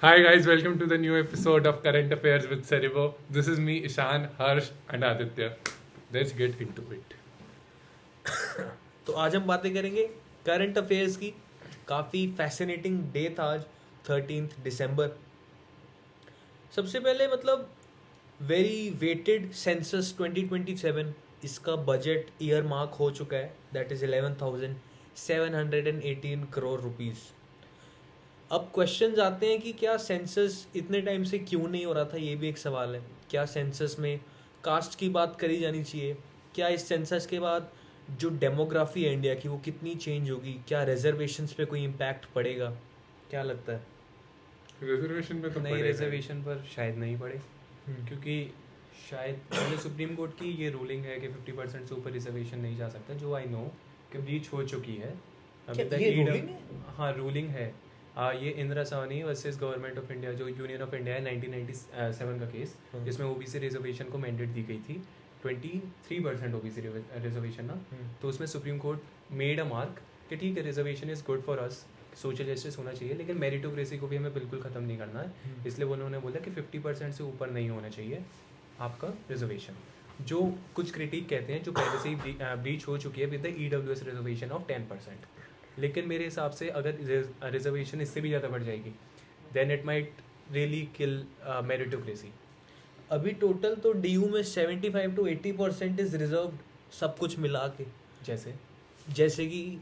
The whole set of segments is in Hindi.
Hi guys, welcome to the new episode of Current Affairs with Serivo. This is me, Ishan, Harsh and Aditya. Let's get into it. तो आज हम बातें करेंगे करंट अफेयर्स की. काफ़ी फैसिनेटिंग डे था आज 13 दिसंबर. सबसे पहले मतलब वेरी वेटेड सेंसस 2027 इसका बजट ईयर मार्क हो चुका है. That is 11,718 crore rupees. अब क्वेश्चंस आते हैं कि क्या सेंसस इतने टाइम से क्यों नहीं हो रहा था, ये भी एक सवाल है. क्या सेंसस में कास्ट की बात करी जानी चाहिए? क्या इस सेंसस के बाद जो डेमोग्राफी है इंडिया की वो कितनी चेंज होगी? क्या रिजर्वेशंस पे कोई इम्पैक्ट पड़ेगा? क्या लगता है? रिजर्वेशन पे तो नहीं, पड़ेगा। रिजर्वेशन पर शायद नहीं पड़े, क्योंकि शायद पहले सुप्रीम कोर्ट की ये रूलिंग है कि 50% से ऊपर रिजर्वेशन नहीं जा सकता, जो आई नो कि ब्रीच हो चुकी है. अभी क्या तक ये EW ruling है? हाँ, रूलिंग है. ये Indira Sahni versus government of India, जो यूनियन ऑफ इंडिया है, 1997 का केस, जिसमें ओबीसी रिजर्वेशन को मैंडेट दी गई थी. 23% ओबीसी रिजर्वेशन ना, तो उसमें supreme court made a mark कि ठीक है, reservation is good for us, social justice होना चाहिए, लेकिन मेरिटोक्रेसी को भी हमें बिल्कुल ख़त्म नहीं करना है. इसलिए उन्होंने बोला कि 50% से ऊपर नहीं होना चाहिए आपका रिजर्वेशन. जो कुछ क्रिटिक कहते हैं, जो पहले से ही ब्रीच हो चुकी है with the EWS reservation of 10%. लेकिन मेरे हिसाब से अगर रिजर्वेशन इससे भी ज़्यादा बढ़ जाएगी, then it might really kill meritocracy. अभी टोटल तो DU में 75 to 80% इज रिजर्व्ड, सब कुछ मिला के. जैसे कि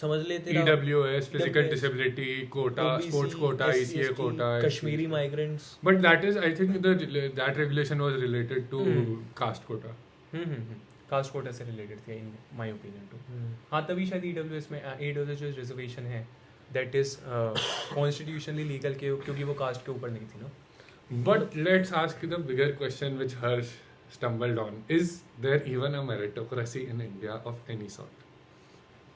समझ लेते EWS, physical EWS, disability quota, OBC, sports quota, SC, ECA quota, Kashmiri migrants. But that is, I think, that regulation was related to caste quota. Caste quota से रिलेटेड थी इन माय ओपिनियन टू. हाँ, तभी शायद EWS में EWS जो रिजर्वेशन है दैट इज कॉन्स्टिट्यूशनली लीगल के, क्योंकि वो कास्ट के ऊपर नहीं थी ना. But let's ask you the bigger question which Harsh stumbled on. Is there even a meritocracy in India of any sort?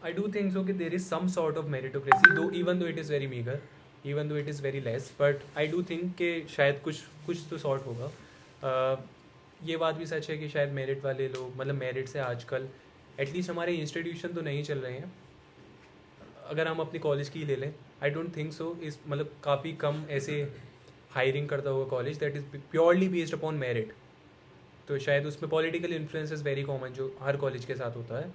I do think so कि there is some sort of meritocracy, though even though it is very meager, even though it is very less, but I do think कि शायद कुछ तो सॉर्ट होगा. ये बात भी सच है कि शायद मेरिट वाले लोग, मतलब मेरिट से आजकल एटलीस्ट हमारे इंस्टीट्यूशन तो नहीं चल रहे हैं. अगर हम अपनी कॉलेज की ले लें, आई डोंट थिंक सो. इस मतलब काफ़ी कम ऐसे हायरिंग करता होगा college that is purely based upon merit. तो शायद उसमें political influence is very common, जो हर कॉलेज के साथ होता है.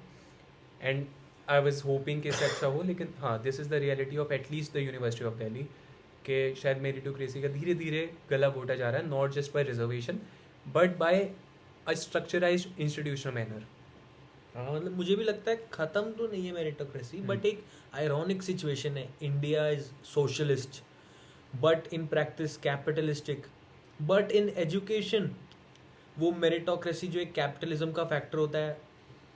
एंड आई वॉज होपिंग कि इससे अच्छा हो, लेकिन हाँ, this is the reality of at least the university of Delhi कि शायद मेरिटोक्रेसी का धीरे धीरे गला घोटा जा रहा है, not just by reservation but by a structurised institutional manner. हाँ, मतलब मुझे भी लगता है ख़त्म तो नहीं है मेरिटोक्रेसी, बट एक आयरॉनिक सिचुएशन है. India is socialist but in practice capitalistic. But in education वो मेरिटोक्रेसी जो एक कैपिटलिज्म का फैक्टर होता है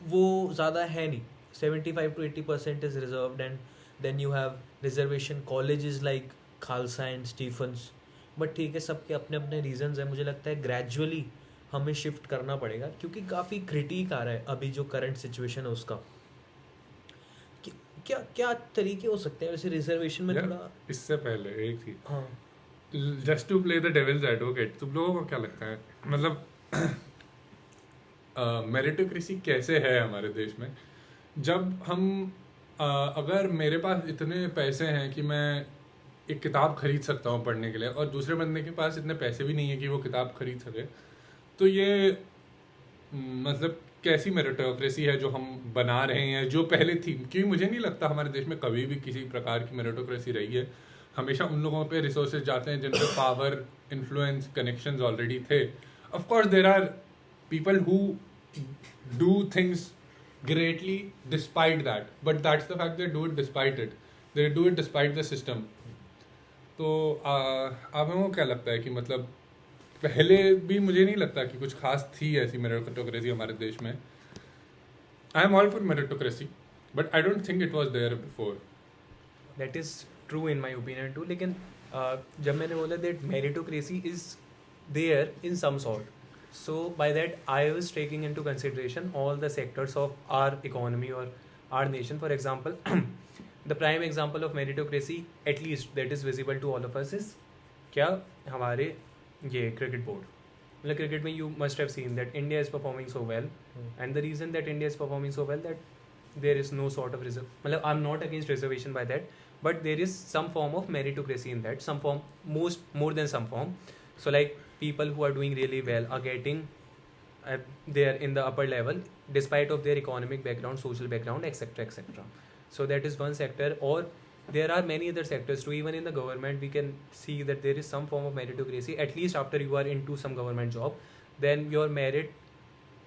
वो ज़्यादा है नहीं. 75 to 80% is reserved, and then you have reservation colleges like Khalsa and Stephens. But ठीक है, सबके अपने अपने रीजंस हैं. मुझे लगता है ग्रेजुअली हमें शिफ्ट करना पड़ेगा, क्योंकि काफ़ी क्रिटिक आ रहा है अभी जो करंट सिचुएशन है उसका. क्या क्या तरीके हो सकते हैं वैसे रिजर्वेशन में? यार, थोड़ा इससे पहले एक चीज, हाँ, just to play the devil's advocate, तुम लोगों को क्या लगता है, मतलब मेरिटोक्रेसी कैसे है हमारे देश में? जब हम अगर मेरे पास इतने पैसे हैं कि मैं एक किताब खरीद सकता हूँ पढ़ने के लिए, और दूसरे बंदे के पास इतने पैसे भी नहीं है कि वो किताब खरीद सके, तो ये मतलब कैसी मेरिटोक्रेसी है जो हम बना रहे हैं, जो पहले थी? क्योंकि मुझे नहीं लगता हमारे देश में कभी भी किसी प्रकार की मेरिटोक्रेसी रही है. हमेशा उन लोगों पे रिसोर्सेज जाते हैं जिन पे पावर, इन्फ्लुएंस, कनेक्शंस ऑलरेडी थे. Of course there are people who do things greatly despite that, but that's the fact, they do it despite it, they do it despite the system. तो आप लोगों को क्या लगता है कि मतलब पहले भी मुझे नहीं लगता कि कुछ खास थी ऐसी मेरिटोक्रेसी हमारे देश में. I am all for meritocracy, but I don't think it was there before. That is true in my opinion too. लेकिन जब मैंने बोला that meritocracy is there in some sort, so by that I was taking into consideration all the sectors of our economy or our nation. For example, the prime example of meritocracy, at least that is visible to all of us, is क्या हमारे ये क्रिकेट बोर्ड. मतलब क्रिकेट में you must have seen that India is performing so well, and the reason that India is performing so well, that there is no sort of reserve. मतलब I'm not against reservation by that, but there is some form of meritocracy in that, some form, more than some form. So like people who are doing really well are getting there in the upper level despite of their economic background, social background, etc, etc. So that is one sector. Or there are many other sectors too. Even in the government we can see that there is some form of meritocracy, at least after you are into some government job. Then your merit,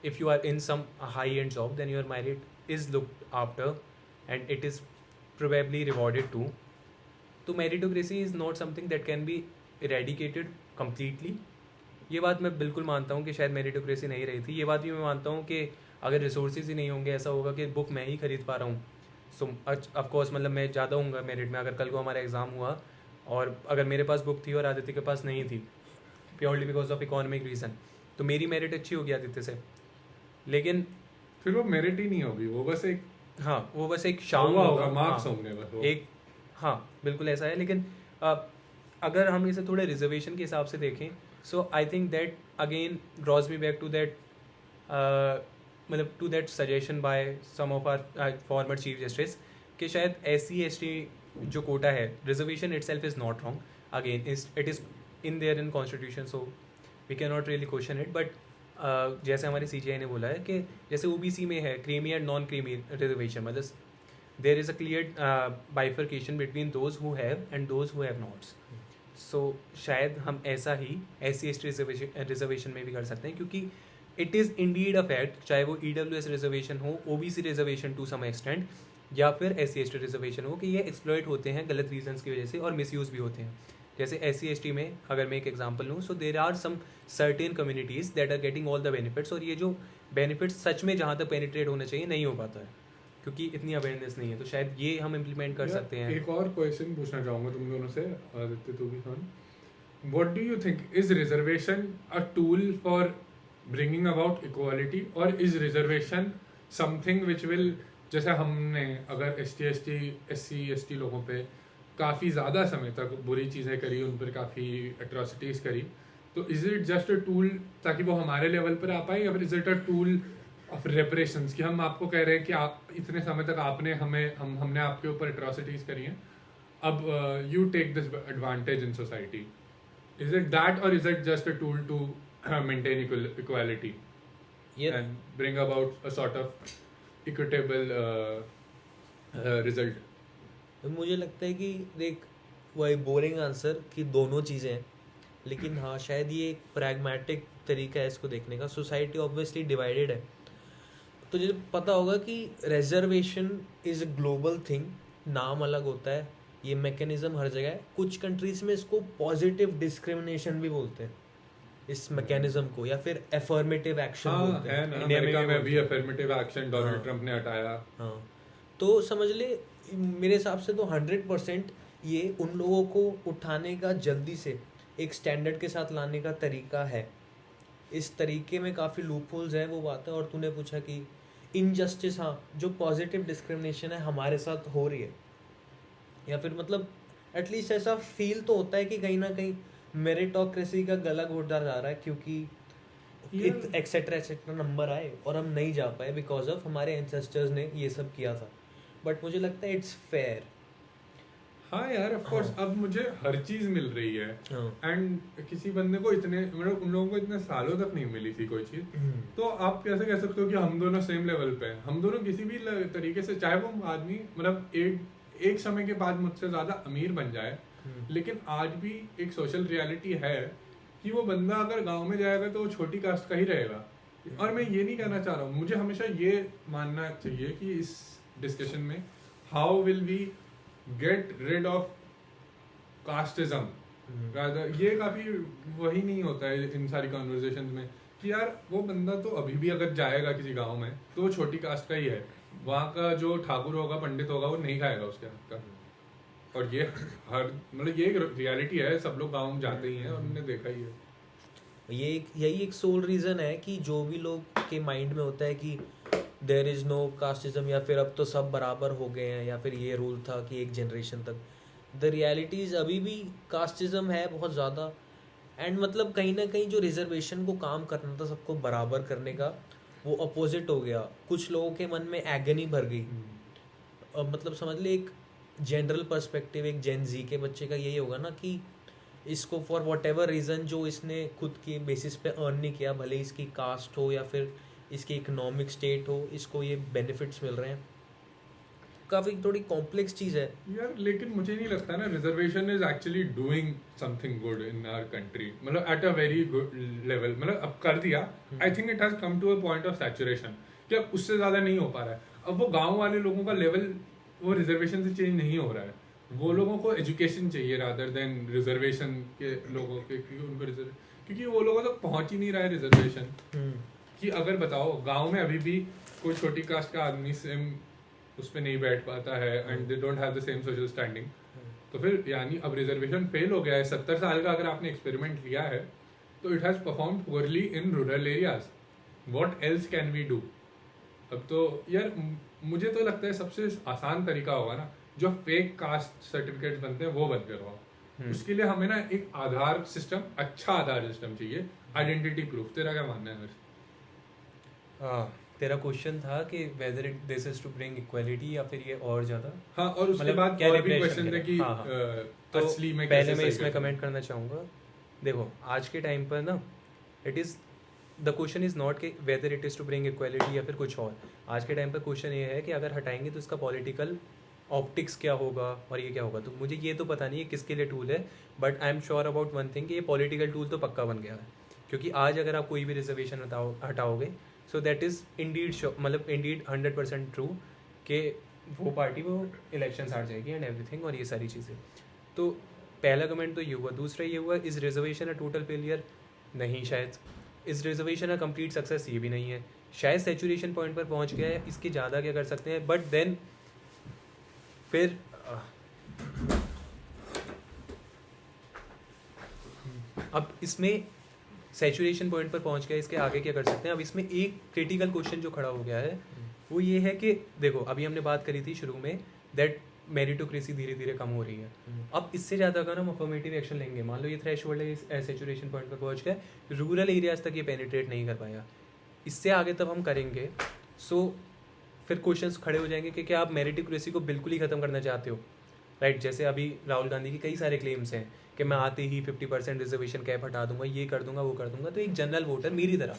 if you are in some high end job, then your merit is looked after and it is probably rewarded too. तो meritocracy is not something that can be eradicated completely. ये बात मैं बिल्कुल मानता हूँ कि शायद मेरिटोक्रेसी नहीं रही थी. ये बात भी मैं मानता हूँ कि अगर रिसोर्सेज ही नहीं होंगे, ऐसा होगा कि बुक मैं ही खरीद पा रहा हूँ, सो ऑफकोर्स मतलब मैं ज़्यादा हूँगा मेरिट में. अगर कल को हमारा एग्ज़ाम हुआ और अगर मेरे पास बुक थी और आदित्य के पास नहीं थी, purely because of economic reason, तो मेरी मेरिट अच्छी होगी आदित्य से. लेकिन फिर वो मेरिट ही नहीं होगी, वो बस एक, हाँ वो बस एक शाम होगा, मार्क्स होंगे बस वो. एक, हाँ बिल्कुल ऐसा है. लेकिन अगर हम इसे थोड़े रिजर्वेशन के हिसाब से देखें, so I think that again draws me back to that, मतलब to that suggestion by some of our former chief justice कि शायद SC/ST जो कोटा है, reservation itself is not wrong. Again it is in there in constitution, so we can not really question it. But जैसे हमारे CGI ने बोला है कि जैसे OBC में है creamy and non creamy reservation, मतलब there is a clear bifurcation between those who have and those who have nots. So शायद हम ऐसा ही SC/ST रिजर्वेशन में भी कर सकते हैं, क्योंकि it is indeed a fact, चाहे वो EWS रिजर्वेशन हो, OBC reservation to some extent, या फिर SC/ST रिजर्वेशन हो, कि ये एक्सप्लॉइट होते हैं गलत रीजंस की वजह से और मिसयूज़ भी होते हैं. जैसे SC/ST में अगर मैं एक एग्जांपल लूँ, so there are some certain communities that are getting all the benefits, और ये जो बेनिफिट्स सच में जहाँ तक पेनिट्रेट होना चाहिए नहीं हो पाता है क्योंकि इतनी अवेयरनेस नहीं है. तो शायद ये हम इम्प्लीमेंट कर सकते हैं. एक और क्वेश्चन पूछना चाहूँगा तुम दोनों से, आदित्य तू भी सुन. What do you think, is reservation a tool for bringing about equality, or is reservation something which will, जैसे हमने अगर SC/ST लोगों पे काफ़ी ज़्यादा समय तक बुरी चीज़ें करी, उन पर काफ़ी अट्रॉसिटीज़ करी, तो is it just a tool ताकि वो हमारे लेवल पर आ पाए, या फिर is it a tool of reparations कि हम आपको कह रहे हैं कि आप इतने समय तक आपने हमने आपके ऊपर अट्रॉसिटीज़ करी हैं, अब you take this advantage in society. Is it that, or is it just a tool to maintain equality and bring about a sort of equitable result? मुझे लगता है कि देख, वही बोरिंग आंसर कि दोनों चीज़ें हैं, लेकिन हाँ शायद ये एक प्रैग्मेटिक तरीका है इसको देखने का. सोसाइटी ऑब्वियसली डिवाइडेड है, तो मुझे पता होगा कि reservation is a global thing, नाम अलग होता है, ये मैकेनिज्म हर जगह है. कुछ कंट्रीज में इसको पॉजिटिव डिस्क्रिमिनेशन भी बोलते हैं इस मैकेनिज्म को, या फिर अफर्मेटिव एक्शन बोलते हैं. अमेरिका में भी अफर्मेटिव एक्शन डोनाल्ड ट्रम्प ने हटाया. हाँ, तो समझ ले मेरे हिसाब से तो 100% ये उन लोगों को उठाने का, जल्दी से एक स्टैंडर्ड के साथ लाने का तरीका है. इस तरीके में काफ़ी लूपहोल्स हैं, वो बात है. और तूने पूछा कि इनजस्टिस, हाँ जो पॉजिटिव डिस्क्रिमिनेशन है हमारे साथ हो रही है, या फिर मतलब एटलीस्ट ऐसा फील तो होता है कि कहीं ना कहीं मेरिटोक्रेसी का गला घोटा जा रहा है, क्योंकि एक्सेट्रा एक्सेट्रा नंबर आए और हम नहीं जा पाए बिकॉज ऑफ हमारे एंसेस्टर्स ने ये सब किया था. बट मुझे लगता है इट्स फेयर. हाँ यार, ऑफ कोर्स. अब मुझे हर चीज़ मिल रही है, एंड किसी बंदे को इतने, मतलब उन लोगों को इतने सालों तक नहीं मिली थी कोई चीज़, तो आप कैसे कह सकते हो कि हम दोनों सेम लेवल पे हैं? हम दोनों किसी भी तरीके से, चाहे वो आदमी मतलब एक समय के बाद मुझसे ज़्यादा अमीर बन जाए, लेकिन आज भी एक सोशल रियलिटी है कि वो बंदा अगर गांव में जाएगा तो वो छोटी कास्ट का ही रहेगा. और मैं ये नहीं कहना चाह रहा हूँ, मुझे हमेशा ये मानना चाहिए कि इस डिस्कशन में how will we get rid of casteism, ये काफ़ी वही नहीं होता है इन सारी कॉन्वर्जेशन में कि यार वो बंदा तो अभी भी अगर जाएगा किसी गाँव में तो वो छोटी कास्ट का ही है, वहाँ का जो ठाकुर होगा, पंडित होगा, वो नहीं खाएगा उसके हाथ का. और ये हर, मतलब ये रियलिटी है, सब लोग गाँव जाते ही हैं और उन्होंने देखा ही है. यही एक सोल रीज़न है कि जो भी लोग के माइंड में होता है कि देयर इज़ नो कास्टिज्म, या फिर अब तो सब बराबर हो गए हैं, या फिर ये रूल था कि एक जनरेशन तक. द रियलिटीज़ अभी भी कास्टिज्म है बहुत ज़्यादा. एंड मतलब कहीं ना कहीं जो रिजर्वेशन को काम करना था सबको बराबर करने का, वो अपोजिट हो गया. कुछ लोगों के मन में एगनी भर गई. मतलब समझ ले, एक जनरल पर्सपेक्टिव एक जेन जी के बच्चे का यही होगा ना कि इसको फॉर वॉट एवर रीज़न जो इसने खुद के बेसिस पे अर्न नहीं किया, भले इसकी कास्ट हो या फिर इसकी इकोनॉमिक स्टेट हो, इसको ये बेनिफिट्स मिल रहे हैं। काफ़ी थोड़ी कॉम्प्लेक्स चीज़ है यार, लेकिन मुझे नहीं लगता ना reservation is actually doing something good in our country, मतलब at a very good level, मतलब अब कर दिया। I think it has come to a point of saturation कि अब उससे ज्यादा नहीं हो पा रहा है। अब वो गांव वाले लोगों का लेवल वो रिजर्वेशन से चेंज नहीं हो रहा है। वो लोगों को एजुकेशन चाहिए रादर देन रिजर्वेशन के लोगों के, क्योंकि उनको क्योंकि वो लोगों तक पहुंच ही नहीं रहा है रिजर्वेशन। कि अगर बताओ गांव में अभी भी कोई छोटी कास्ट का आदमी सेम उस पर नहीं बैठ पाता है and they don't have the same social standing, तो फिर यानी अब रिजर्वेशन फेल हो गया है। 70 साल का अगर आपने एक्सपेरिमेंट लिया है तो it has perform poorly in rural areas, what else can we do? अब तो यार मुझे तो लगता है सबसे आसान तरीका होगा ना, जो फेक कास्ट सर्टिफिकेट्स बनते हैं वो बंद करवाओ। उसके लिए हमें ना एक आधार सिस्टम, अच्छा आधार सिस्टम चाहिए, आइडेंटिटी प्रूफ। तेरा क्या मानना है हर्ष? तेरा क्वेश्चन था कि whether it this is to bring equality या फिर ये और ज्यादा। हाँ, और उसके मतलब बाद क्या और भी रिप्रेशन क्वेश्चन है कि हाँ, हाँ। तो असली में पहले कैसे मैं सही इसमें करते हैं? कमेंट करना चाहूँगा। देखो आज के टाइम पर ना it is the question is not कि whether it is to bring equality या फिर कुछ और। आज के टाइम पर क्वेश्चन ये है कि अगर हटाएंगे तो इसका पॉलिटिकल ऑप्टिक्स क्या होगा और ये क्या होगा। तो मुझे ये तो पता नहीं है किसके लिए टूल है, but I am sure about one thing कि ये पॉलिटिकल टूल तो पक्का बन गया है। क्योंकि आज अगर आप कोई भी रिजर्वेशन हटाओगे सो दैट इज़ इंडीड मतलब इंडीड 100% ट्रू कि वो पार्टी वो इलेक्शन हार जाएगी एंड एवरीथिंग और ये सारी चीज़ें। तो पहला कमेंट तो ये हुआ। दूसरा ये हुआ, is reservation a total failure? नहीं शायद। Is reservation a complete success? ये भी नहीं है। शायद सेचुरेशन पॉइंट पर पहुंच गया है, इसके ज़्यादा क्या कर सकते हैं, बट देन फिर अब इसमें सैचुरेशन पॉइंट पर पहुंच गया, इसके आगे क्या कर सकते हैं। अब इसमें एक क्रिटिकल क्वेश्चन जो खड़ा हो गया है वो ये है कि देखो अभी हमने बात करी थी शुरू में दैट मेरिटोक्रेसी धीरे धीरे कम हो रही है। अब इससे ज़्यादा अगर हम अफर्मेटिव एक्शन लेंगे, मान लो ये थ्रेशोल्ड है, इस सैचुरेशन पॉइंट पर पहुंच गया, रूरल एरियाज तक ये पेनिट्रेट नहीं कर पाया, इससे आगे तब हम करेंगे। सो फिर क्वेश्चंस खड़े हो जाएंगे कि क्या आप मेरिटोक्रेसी को बिल्कुल ही ख़त्म करना चाहते हो, राइट? जैसे अभी राहुल गांधी की कई सारे क्लेम्स हैं कि मैं आते ही 50% रिजर्वेशन कैप हटा दूंगा, ये कर दूंगा, वो कर दूंगा। तो एक जनरल वोटर मेरी तरह,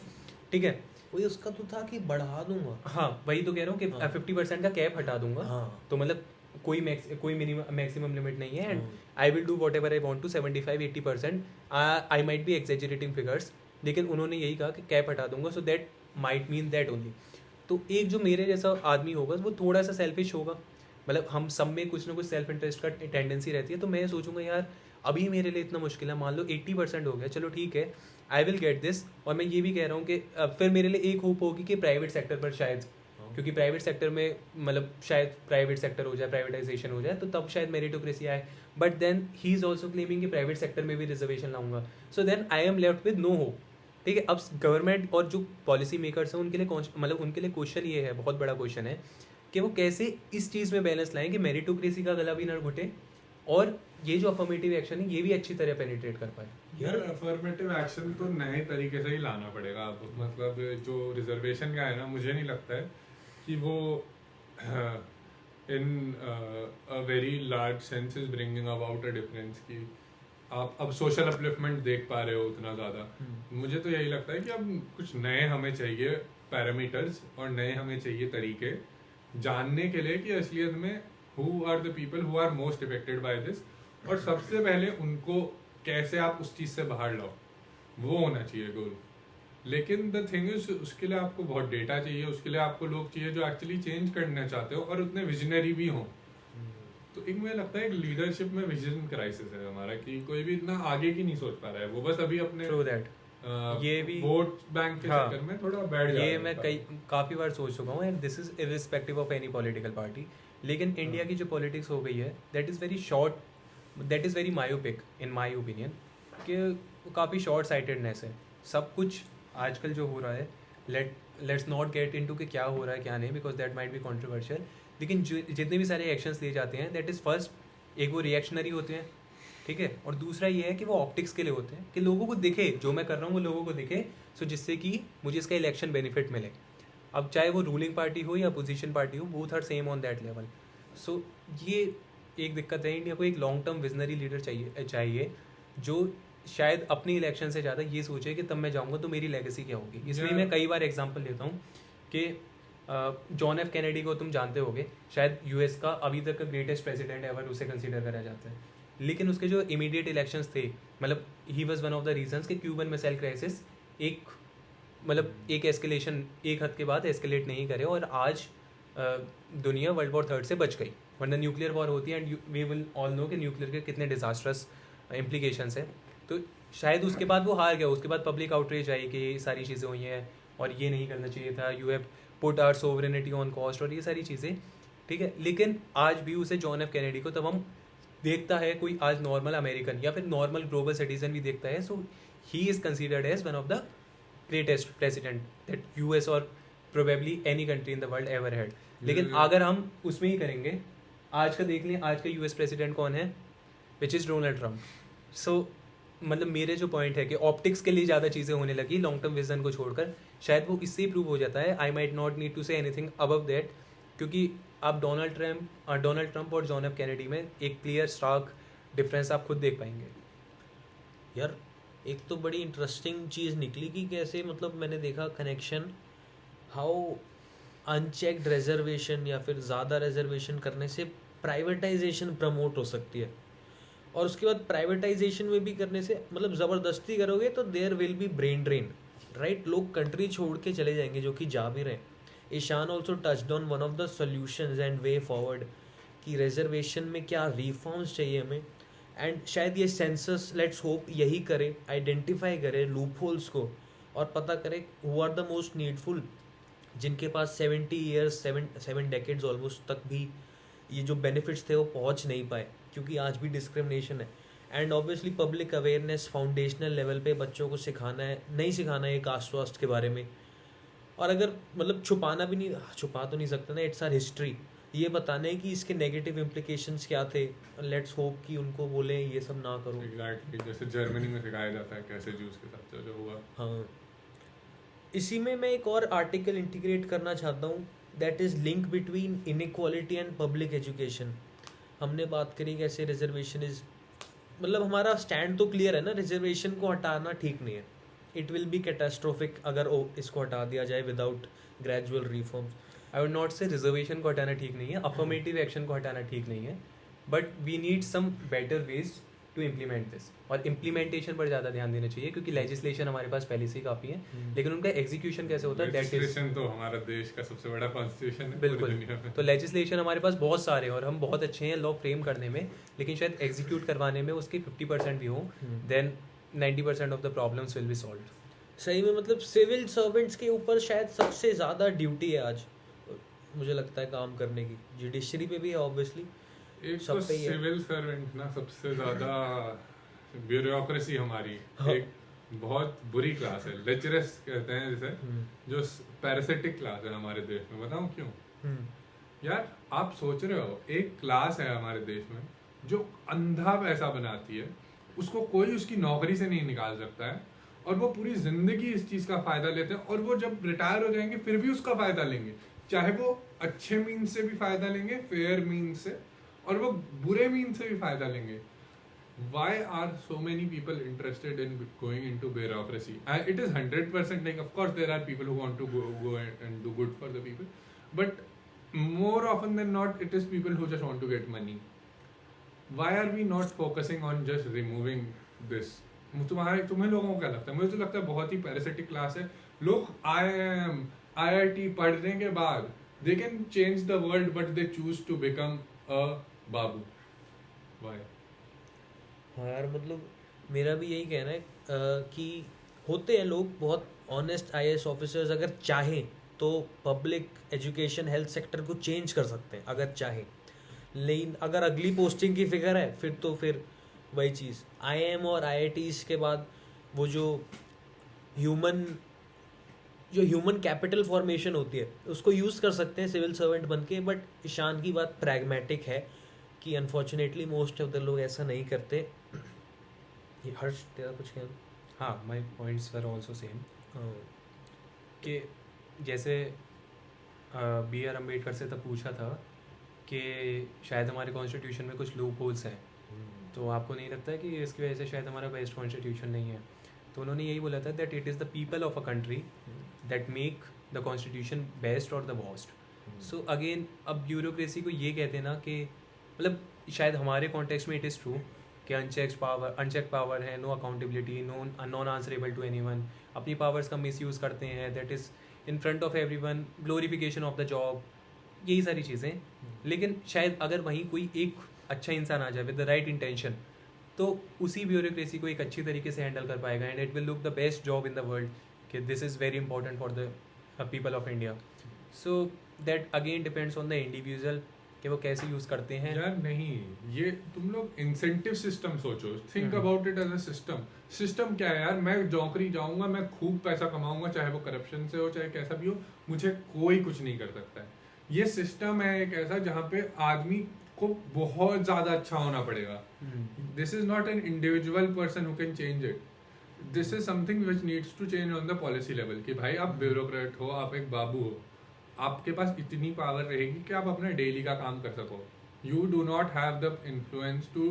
ठीक है, वही उसका तो था कि बढ़ा दूंगा। हाँ वही तो कह रहा हूँ कि हाँ। 50% का कैप हटा दूंगा। हाँ। तो मतलब कोई मैक्सिमम लिमिट नहीं है and I will do whatever I want to 75-80%। I might be exaggerating figures, लेकिन उन्होंने यही कहा कि कैप हटा दूंगा, so that might mean that only. तो एक जो मेरे जैसा आदमी होगा वो थोड़ा सा सेल्फिश होगा, मतलब हम सब में कुछ ना कुछ सेल्फ इंटरेस्ट का टेंडेंसी रहती है। तो मैं सोचूंगा यार अभी मेरे लिए इतना मुश्किल है, मान लो 80% हो गया, चलो ठीक है, आई विल गेट दिस। और मैं ये भी कह रहा हूँ कि फिर मेरे लिए एक होप होगी कि प्राइवेट सेक्टर पर शायद, क्योंकि प्राइवेट सेक्टर में मतलब शायद प्राइवेट सेक्टर हो जाए, प्राइवेटाइजेशन हो जाए, तो तब शायद मेरिटोक्रेसी आए। But then he is also claiming कि प्राइवेट सेक्टर में भी रिजर्वेशन लाऊंगा, so then I am left with no hope. ठीक है, अब गवर्नमेंट और जो पॉलिसी मेकर्स हैं उनके लिए मतलब उनके लिए क्वेश्चन ये है, बहुत बड़ा क्वेश्चन है कि वो कैसे इस चीज़ में बैलेंस लाएं कि मेरिटोक्रेसी का गला भी ना घुटे और ये जो अफर्मेटिव एक्शन है ये भी अच्छी तरह पेनिट्रेट कर पाए। यार अफर्मेटिव एक्शन तो नए तरीके से ही लाना पड़ेगा। अब मतलब जो रिजर्वेशन का है ना, मुझे नहीं लगता है कि वो in a very large sense is bringing about a difference कि आप अब सोशल अपलिफ्टमेंट देख पा रहे हो उतना ज़्यादा। मुझे तो यही लगता है कि अब कुछ नए हमें चाहिए पैरामीटर्स और नए हमें चाहिए तरीके जानने के लिए कि असलियत में who are the people who are most affected by this, और सबसे पहले उनको कैसे आप उस चीज़ से बाहर लाओ, वो होना चाहिए गोल। लेकिन द थिंग इज उसके लिए आपको बहुत डेटा चाहिए, उसके लिए आपको लोग चाहिए जो एक्चुअली चेंज करना चाहते हो और उतने विजनरी भी हों। तो एक मुझे लगता है एक लीडरशिप में विजन क्राइसिस है हमारा कि कोई भी इतना आगे की नहीं सोच पा रहा है, वो बस अभी अपने थ्रू दैट ये भी वोट बैंक के हाँ, चक्कर में थोड़ा बैठ जा रहा ये है। मैं काफ़ी बार सोच चुका हूँ and this is irrespective of any political party. लेकिन इंडिया की जो पॉलिटिक्स हो गई है that is very short, that is very myopic in my opinion, कि काफ़ी शॉर्ट साइटेडनेस है सब कुछ आजकल जो हो रहा है। लेट्स नॉट गेट इनटू कि क्या हो रहा है क्या नहीं, because that might be controversial. लेकिन जितने भी सारे एक्शंस लिए जाते हैं दैट इज़ फर्स्ट एक वो रिएक्शनरी होते हैं, ठीक है, और दूसरा ये है कि वो ऑप्टिक्स के लिए होते हैं कि लोगों को दिखे जो मैं कर रहा हूँ वो लोगों को दिखे, सो जिससे कि मुझे इसका इलेक्शन बेनिफिट मिले। अब चाहे वो रूलिंग पार्टी हो या अपोजिशन पार्टी हो, both are same on that level. So ये एक दिक्कत है, इंडिया को एक लॉन्ग टर्म विजनरी लीडर चाहिए जो शायद अपनी इलेक्शन से ज़्यादा ये सोचे कि तब मैं जाऊँगा तो मेरी लेगेसी क्या होगी। इसलिए मैं कई बार एग्जांपल लेता हूँ कि जॉन एफ कैनेडी को तुम जानते होगे, शायद यूएस का अभी तक का ग्रेटेस्ट प्रेसिडेंट एवर उसे कंसीडर करा जाता है, लेकिन उसके जो इमीडिएट इलेक्शंस थे, मतलब he was one of the reasons कि क्यूबन मिसाइल क्राइसिस एक एस्केलेशन एक हद के बाद एस्केलेट नहीं करे और आज दुनिया वर्ल्ड वॉर थर्ड से बच गई, वरना न्यूक्लियर वॉर होती है and we will all know कि न्यूक्लियर के कितने डिजास्ट्रस इम्प्लीकेशंस हैं। तो शायद उसके बाद वो हार गया, उसके बाद पब्लिक आउटरीच आई कि ये सारी चीज़ें हुई हैं और ये नहीं करना चाहिए था, you have put our sovereignty on cost और ये सारी चीज़ें, ठीक है। लेकिन आज भी उसे जॉन एफ कैनेडी को तब हम देखता है कोई आज नॉर्मल अमेरिकन या फिर नॉर्मल ग्लोबल सिटीजन भी देखता है, so he is considered as one of the greatest president that US और probably any country in the world ever had. लेकिन अगर हम उसमें ही करेंगे, आज का देख लें, आज का यूएस प्रेसिडेंट कौन है, विच इज़ डोनाल्ड ट्रम्प। सो मतलब मेरे जो पॉइंट है कि ऑप्टिक्स के लिए ज़्यादा चीज़ें होने लगी लॉन्ग टर्म विजन को छोड़कर, शायद वो इससे ही प्रूव हो जाता है। I might not need to say anything above that, क्योंकि आप डोनाल्ड ट्रम्प और जॉन एफ कैनेडी में एक क्लियर स्टार्क डिफरेंस आप खुद देख पाएंगे। यार एक तो बड़ी इंटरेस्टिंग चीज़ निकली कि कैसे, मतलब मैंने देखा कनेक्शन, हाउ अनचेक्ड रिजर्वेशन या फिर ज़्यादा रिजर्वेशन करने से प्राइवेटाइजेशन प्रमोट हो सकती है, और उसके बाद प्राइवेटाइजेशन में भी करने से मतलब ज़बरदस्ती करोगे तो there will be brain drain, right. लोग कंट्री छोड़ के चले जाएंगे जो कि जा भी रहे। Ishan also touched on one of the solutions and way forward कि रिजर्वेशन में क्या रिफॉर्म्स चाहिए हमें, एंड शायद ये सेंसस लेट्स होप यही करे, आइडेंटिफाई करे लूप होल्स को और पता करे who are the most needful, जिनके पास 70 ईयर्स 7 डेकेड्स ऑलमोस्ट तक भी ये जो बेनिफिट्स थे वो पहुंच नहीं पाए, क्योंकि आज भी डिस्क्रिमिनेशन है। And obviously public awareness foundational level पे बच्चों को सिखाना है, नहीं सिखाना है कास्ट वास्ट के बारे में, और अगर मतलब छुपा तो नहीं सकते ना, इट्स आर हिस्ट्री, ये बताना है कि इसके नेगेटिव इम्प्लीकेशंस क्या थे। लेट्स होप कि उनको बोले ये सब ना करो। एग्जैक्टली जैसे जर्मनी में सिखाया जाता है कैसे जूस के साथ जो हुआ। हाँ, इसी में मैं एक और आर्टिकल इंटीग्रेट करना चाहता हूँ, that is link between inequality and public education. हमने बात करी कैसे रिजर्वेशन इज़, मतलब हमारा स्टैंड तो क्लियर है ना, रिजर्वेशन को हटाना ठीक नहीं है, इट विल बी कैटास्ट्रोफिक अगर इसको हटा दिया जाए without gradual reforms. I would not से रिजर्वेशन को हटाना ठीक नहीं है, अफर्मेटिव एक्शन को हटाना ठीक नहीं है, but we need some better ways to implement this, और इम्प्लीमेंटेशन पर ज़्यादा ध्यान देना चाहिए, क्योंकि लेजिस्लेशन हमारे पास पहले से ही काफ़ी है, लेकिन उनका एग्जीक्यूशन कैसे होता है, दैट इज तो हमारा देश का सबसे बड़ा कॉन्स्टिट्यूशन है बिल्कुल। पूरी दुनिया में। तो लेजिस्लेशन हमारे पास बहुत सारे हैं और हम बहुत अच्छे हैं लॉ फ्रेम करने में, लेकिन शायद एग्जीक्यूट करवाने में उसके 50% भी हों, then 90% of the problems will be solved. सही में मतलब सिविल सर्वेंट्स के ऊपर शायद सबसे ज़्यादा ड्यूटी है आज, मुझे लगता है काम करने की। जुडिशरी पे भी है ऑब्वियसली, एक सब तो पे ही है। सिविल सर्वेंट ना सबसे ज्यादा ब्यूरोक्रेसी हमारी हाँ। एक बहुत बुरी क्लास है, लेचरस कहते हैं जिसे, जो पैरासिटिक क्लास है हमारे देश में। बताऊं क्यों? यार आप सोच रहे हो, एक क्लास है हमारे देश में जो अंधा पैसा बनाती है, उसको कोई उसकी नौकरी से नहीं निकाल सकता है, और वो पूरी जिंदगी इस चीज का फायदा लेते हैं, और वो जब रिटायर हो जाएंगे फिर भी उसका फायदा लेंगे, चाहे वो अच्छे मीन से भी फायदा लेंगे, फेयर मीन से, और वो बुरे मीन से भी फायदा लेंगे। Why are so many people interested in going into bureaucracy? It is 100% like, of course there are people who want to go and do good for the people, but more often than not it is people who just want to get money. Why are we not focusing on just removing this? तुम्हें लोगों को क्या लगता है? मुझे तो लगता है बहुत ही पैरासिटिक क्लास है। लोग IIT पढ़ने के बाद they can change the world, but they choose to become a babu. Why? हाँ यार, मतलब मेरा भी यही कहना है कि होते हैं लोग बहुत ऑनेस्ट IAS ऑफिसर्स, अगर चाहें तो पब्लिक एजुकेशन हेल्थ सेक्टर को चेंज कर सकते हैं अगर चाहें, लेकिन अगर अगली पोस्टिंग की फिगर है फिर वही चीज़ IIM और IITs के बाद वो जो ह्यूमन कैपिटल फॉर्मेशन होती है उसको यूज़ कर सकते हैं सिविल सर्वेंट बन के। बट ईशान की बात प्रैग्मेटिक है कि अनफॉर्चुनेटली मोस्ट ऑफ द लोग ऐसा नहीं करते। ये हर्ष तेरा कुछ कहना? हाँ, माई पॉइंट्स वर ऑल्सो सेम, कि जैसे BR अम्बेडकर से तब पूछा था कि शायद हमारे कॉन्स्टिट्यूशन में कुछ लूप होल्स हैं, तो आपको नहीं लगता है कि इसकी वजह से शायद हमारा बेस्ट कॉन्स्टिट्यूशन नहीं है? तो उन्होंने यही बोला था that it is the people of a country that make the constitution best और द वर्स्ट। सो अगेन अब ब्यूरोक्रेसी को ये कहते हैं ना कि मतलब शायद हमारे कॉन्टेक्स्ट में इट इज़ ट्रू कि अनचेक पावर है, no accountability, non answerable to anyone, अपनी पावर्स का मिसयूज़ करते हैं, that is in front of everyone, glorification of the job, यही सारी चीज़ें। लेकिन शायद अगर वहीं कोई एक अच्छा इंसान आ जाए विद द राइट इंटेंशन, तो उसी ब्यूरोक्रेसी को एक अच्छी तरीके से हैंडल कर पाएगा and it will look the best job in the world कि this is very important for the people of India. So that again depends on the individual कि वो कैसे यूज़ करते हैं। यार नहीं, ये तुम लोग इंसेंटिव सिस्टम सोचो, think about it as a system. System क्या है यार, मैं नौकरी जाऊंगा, मैं खूब पैसा कमाऊंगा, चाहे वो करप्शन से हो चाहे कैसा भी हो, मुझे कोई कुछ नहीं कर सकता है। ये सिस्टम है एक ऐसा जहाँ पे आदमी को बहुत ज्यादा अच्छा होना पड़ेगा। This is not an individual person who can change it, this is something which needs to change on the policy level. कि भाई आप ब्यूरोक्रेट हो, आप एक बाबू हो, आपके पास इतनी पावर रहेगी कि आप अपना डेली का काम कर सको। You do not have the influence to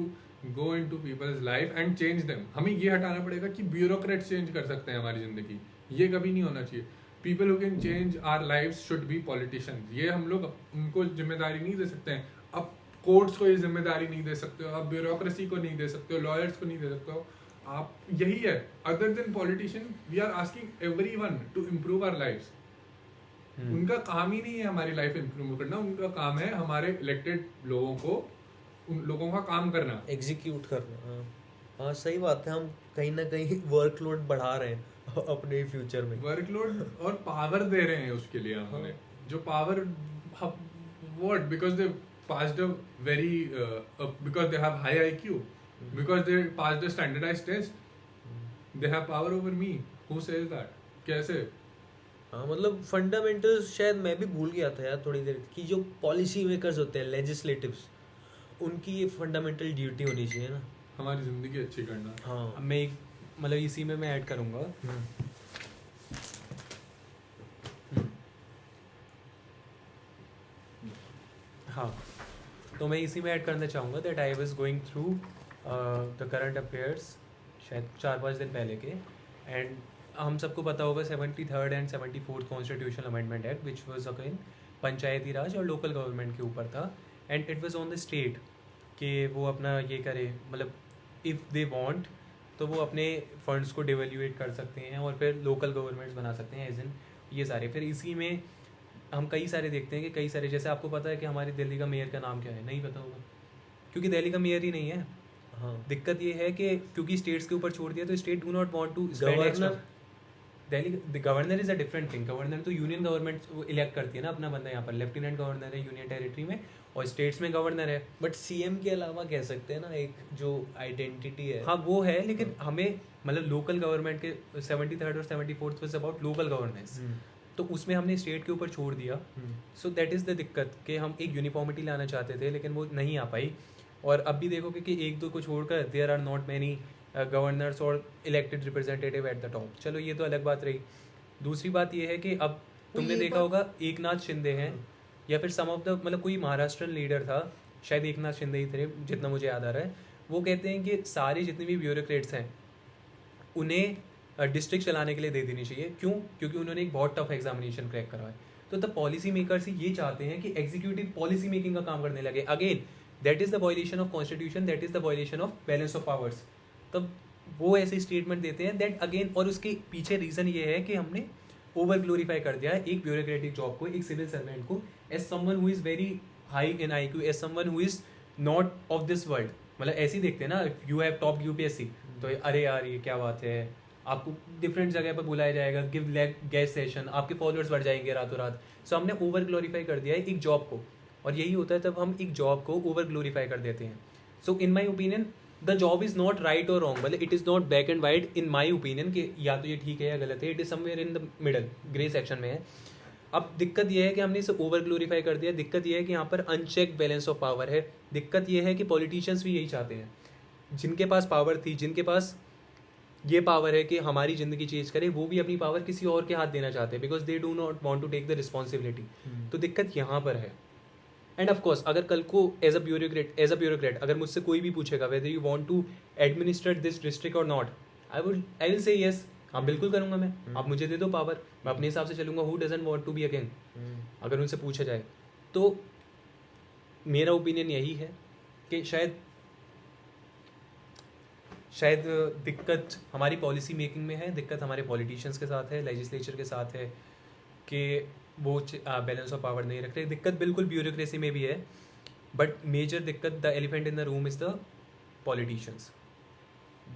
go in to people's life and change them. हमें ये हटाना पड़ेगा कि ब्यूरोक्रेट चेंज कर सकते हैं हमारी जिंदगी, ये कभी नहीं होना चाहिए। People who can change our life should be politicians. ये हम लोग उनको जिम्मेदारी नहीं दे सकते हैं। अब कोर्ट्स को ये जिम्मेदारी नहीं दे सकते हो, आप ब्यूरोक्रेसी को नहीं दे सकते हो, लॉयर्स को नहीं दे सकते हो। आप यही है, other than politician we are asking everyone to improve our lives. उनका काम ही नहीं है हमारी लाइफ इम्प्रूव करना, उनका काम है हमारे इलेक्टेड लोगों को, उन लोगों का काम करना, एग्जीक्यूट करना। हाँ सही बात है, हम कहीं ना कहीं वर्कलोड बढ़ा रहे हैं अपने फ्यूचर में। वर्कलोड और पावर दे रहे हैं उसके लिए हमने, जो power what, because they passed a very because they have high IQ, because they passed the standardized test, they have power over me. Who says that? कैसे? हाँ मतलब फंडामेंटल्स शायद मैं भी भूल गया था यार थोड़ी देर कि जो पॉलिसी मेकर्स होते हैं, लेजिस्लेटिव्स, उनकी ये फंडामेंटल ड्यूटी होनी चाहिए ना हमारी जिंदगी अच्छी करना। हाँ अब मैं एक मतलब इसी में मैं ऐड करूँगा हाँ, तो मैं इसी में ऐड करना चाहूँगा that I was going through the current affairs शायद 4-5 दिन पहले के, एंड हम सबको पता होगा 73rd and 74th constitutional amendment act which was again Panchayati Raj और लोकल गवर्नमेंट के ऊपर था, and it was on the state कि वो अपना ये करे, मतलब इफ़ दे वांट तो वो अपने फंड्स को डिवेल्यूएट कर सकते हैं और फिर लोकल गवर्नमेंट्स बना सकते हैं, एज इन ये सारे। फिर इसी में हम कई सारे देखते हैं कि कई सारे, जैसे आपको पता है कि हमारी दिल्ली का मेयर का नाम क्या है? नहीं पता होगा क्योंकि दिल्ली का मेयर ही नहीं है। हाँ दिक्कत ये है कि क्योंकि स्टेट्स के ऊपर छोड़ दिया तो state do not want to spend extra. Delhi governor is a different thing, governor तो यूनियन गवर्नमेंट इलेक्ट करती है ना अपना बंदा, यहाँ पर लेफ्टिनेंट गवर्नर है यूनियन टेरिटरी में और स्टेट्स में गवर्नर है। बट सीएम के अलावा कह सकते हैं ना एक जो आइडेंटिटी है। हाँ वो है, लेकिन हमें मतलब लोकल गवर्नमेंट के 73rd और 74th was about local governance, तो उसमें हमने स्टेट के ऊपर छोड़ दिया। सो दैट इज़ द दिक्कत कि हम एक यूनिफॉर्मिटी लाना चाहते थे लेकिन वो नहीं आ पाई। और अब भी देखोगे कि एक दो को छोड़कर there are not many governors और elected representative at the top. चलो ये तो अलग बात रही। दूसरी बात ये है कि अब तुमने देखा होगा एकनाथ शिंदे हैं या फिर सम ऑफ द मतलब कोई महाराष्ट्रन लीडर था, शायद एकनाथ शिंदे ही थे जितना मुझे याद आ रहा है, वो कहते हैं कि सारे जितने भी ब्यूरोक्रेट्स हैं उन्हें डिस्ट्रिक्ट चलाने के लिए दे देनी चाहिए। क्यों? क्योंकि उन्होंने एक बहुत टफ एग्जामिनेशन क्रैक करा है। तो द पॉलिसी मेकर्स ही ये चाहते हैं कि एग्जीक्यूटिव पॉलिसी मेकिंग का काम करने लगे। Again that is the violation of constitution, that is the violation of balance of powers. तब वो ऐसे स्टेटमेंट देते हैं दैट अगेन, और उसके पीछे रीज़न ये है कि हमने ओवर ग्लोरीफाई कर दिया है एक ब्यूरोक्रेटिक जॉब को, एक सिविल सर्वेंट को, as someone who is very high in IQ, as someone who is not of this world. मतलब ऐसे ही देखते हैं ना, यू हैव टॉप UPSC तो अरे यार ये क्या बात है, आपको डिफरेंट जगह पर बुलाया जाएगा, गिव गेस्ट सेशन, आपके फॉलोअर्स बढ़ जाएंगे रातों रात। सो हमने ओवर ग्लोरीफाई कर दिया है एक जॉब को, और यही होता है तब हम एक जॉब को ओवर ग्लोरीफाई कर देते हैं। So in my opinion the job is not right और रॉन्ग, मतलब it is not black and white in my opinion कि या तो ये ठीक है या गलत है, it is somewhere in the middle, grey section में है। अब दिक्कत यह है कि हमने इसे ओवर ग्लोरीफाई कर दिया। दिक्कत यह है कि यहाँ पर अनचेक बैलेंस ऑफ पावर है। दिक्कत यह है कि पॉलिटिशियंस भी यही चाहते हैं, जिनके पास पावर थी, जिनके पास ये पावर है कि हमारी ज़िंदगी चेंज करे, वो भी अपनी पावर किसी और के हाथ देना चाहते हैं because they do not want to take the responsibility. तो दिक्कत यहाँ पर है। एंड ऑफ कोर्स अगर कल को एज अ ब्यूरोक्रेट अगर मुझसे कोई भी पूछेगा whether you want to administrate this district और not, I will say yes, हाँ बिल्कुल करूंगा मैं, आप मुझे दे दो पावर, मैं अपने हिसाब से चलूंगा, who doesn't want to be a king, अगर उनसे पूछा जाए तो मेरा ओपिनियन यही है कि शायद दिक्कत हमारी पॉलिसी मेकिंग में है, दिक्कत हमारे पॉलिटिशियंस के साथ है, लेजिस्लेचर के साथ है कि वो बैलेंस ऑफ पावर नहीं रख रहे, दिक्कत बिल्कुल ब्यूरोक्रेसी में भी है, बट मेजर दिक्कत the elephant in the room is the politicians.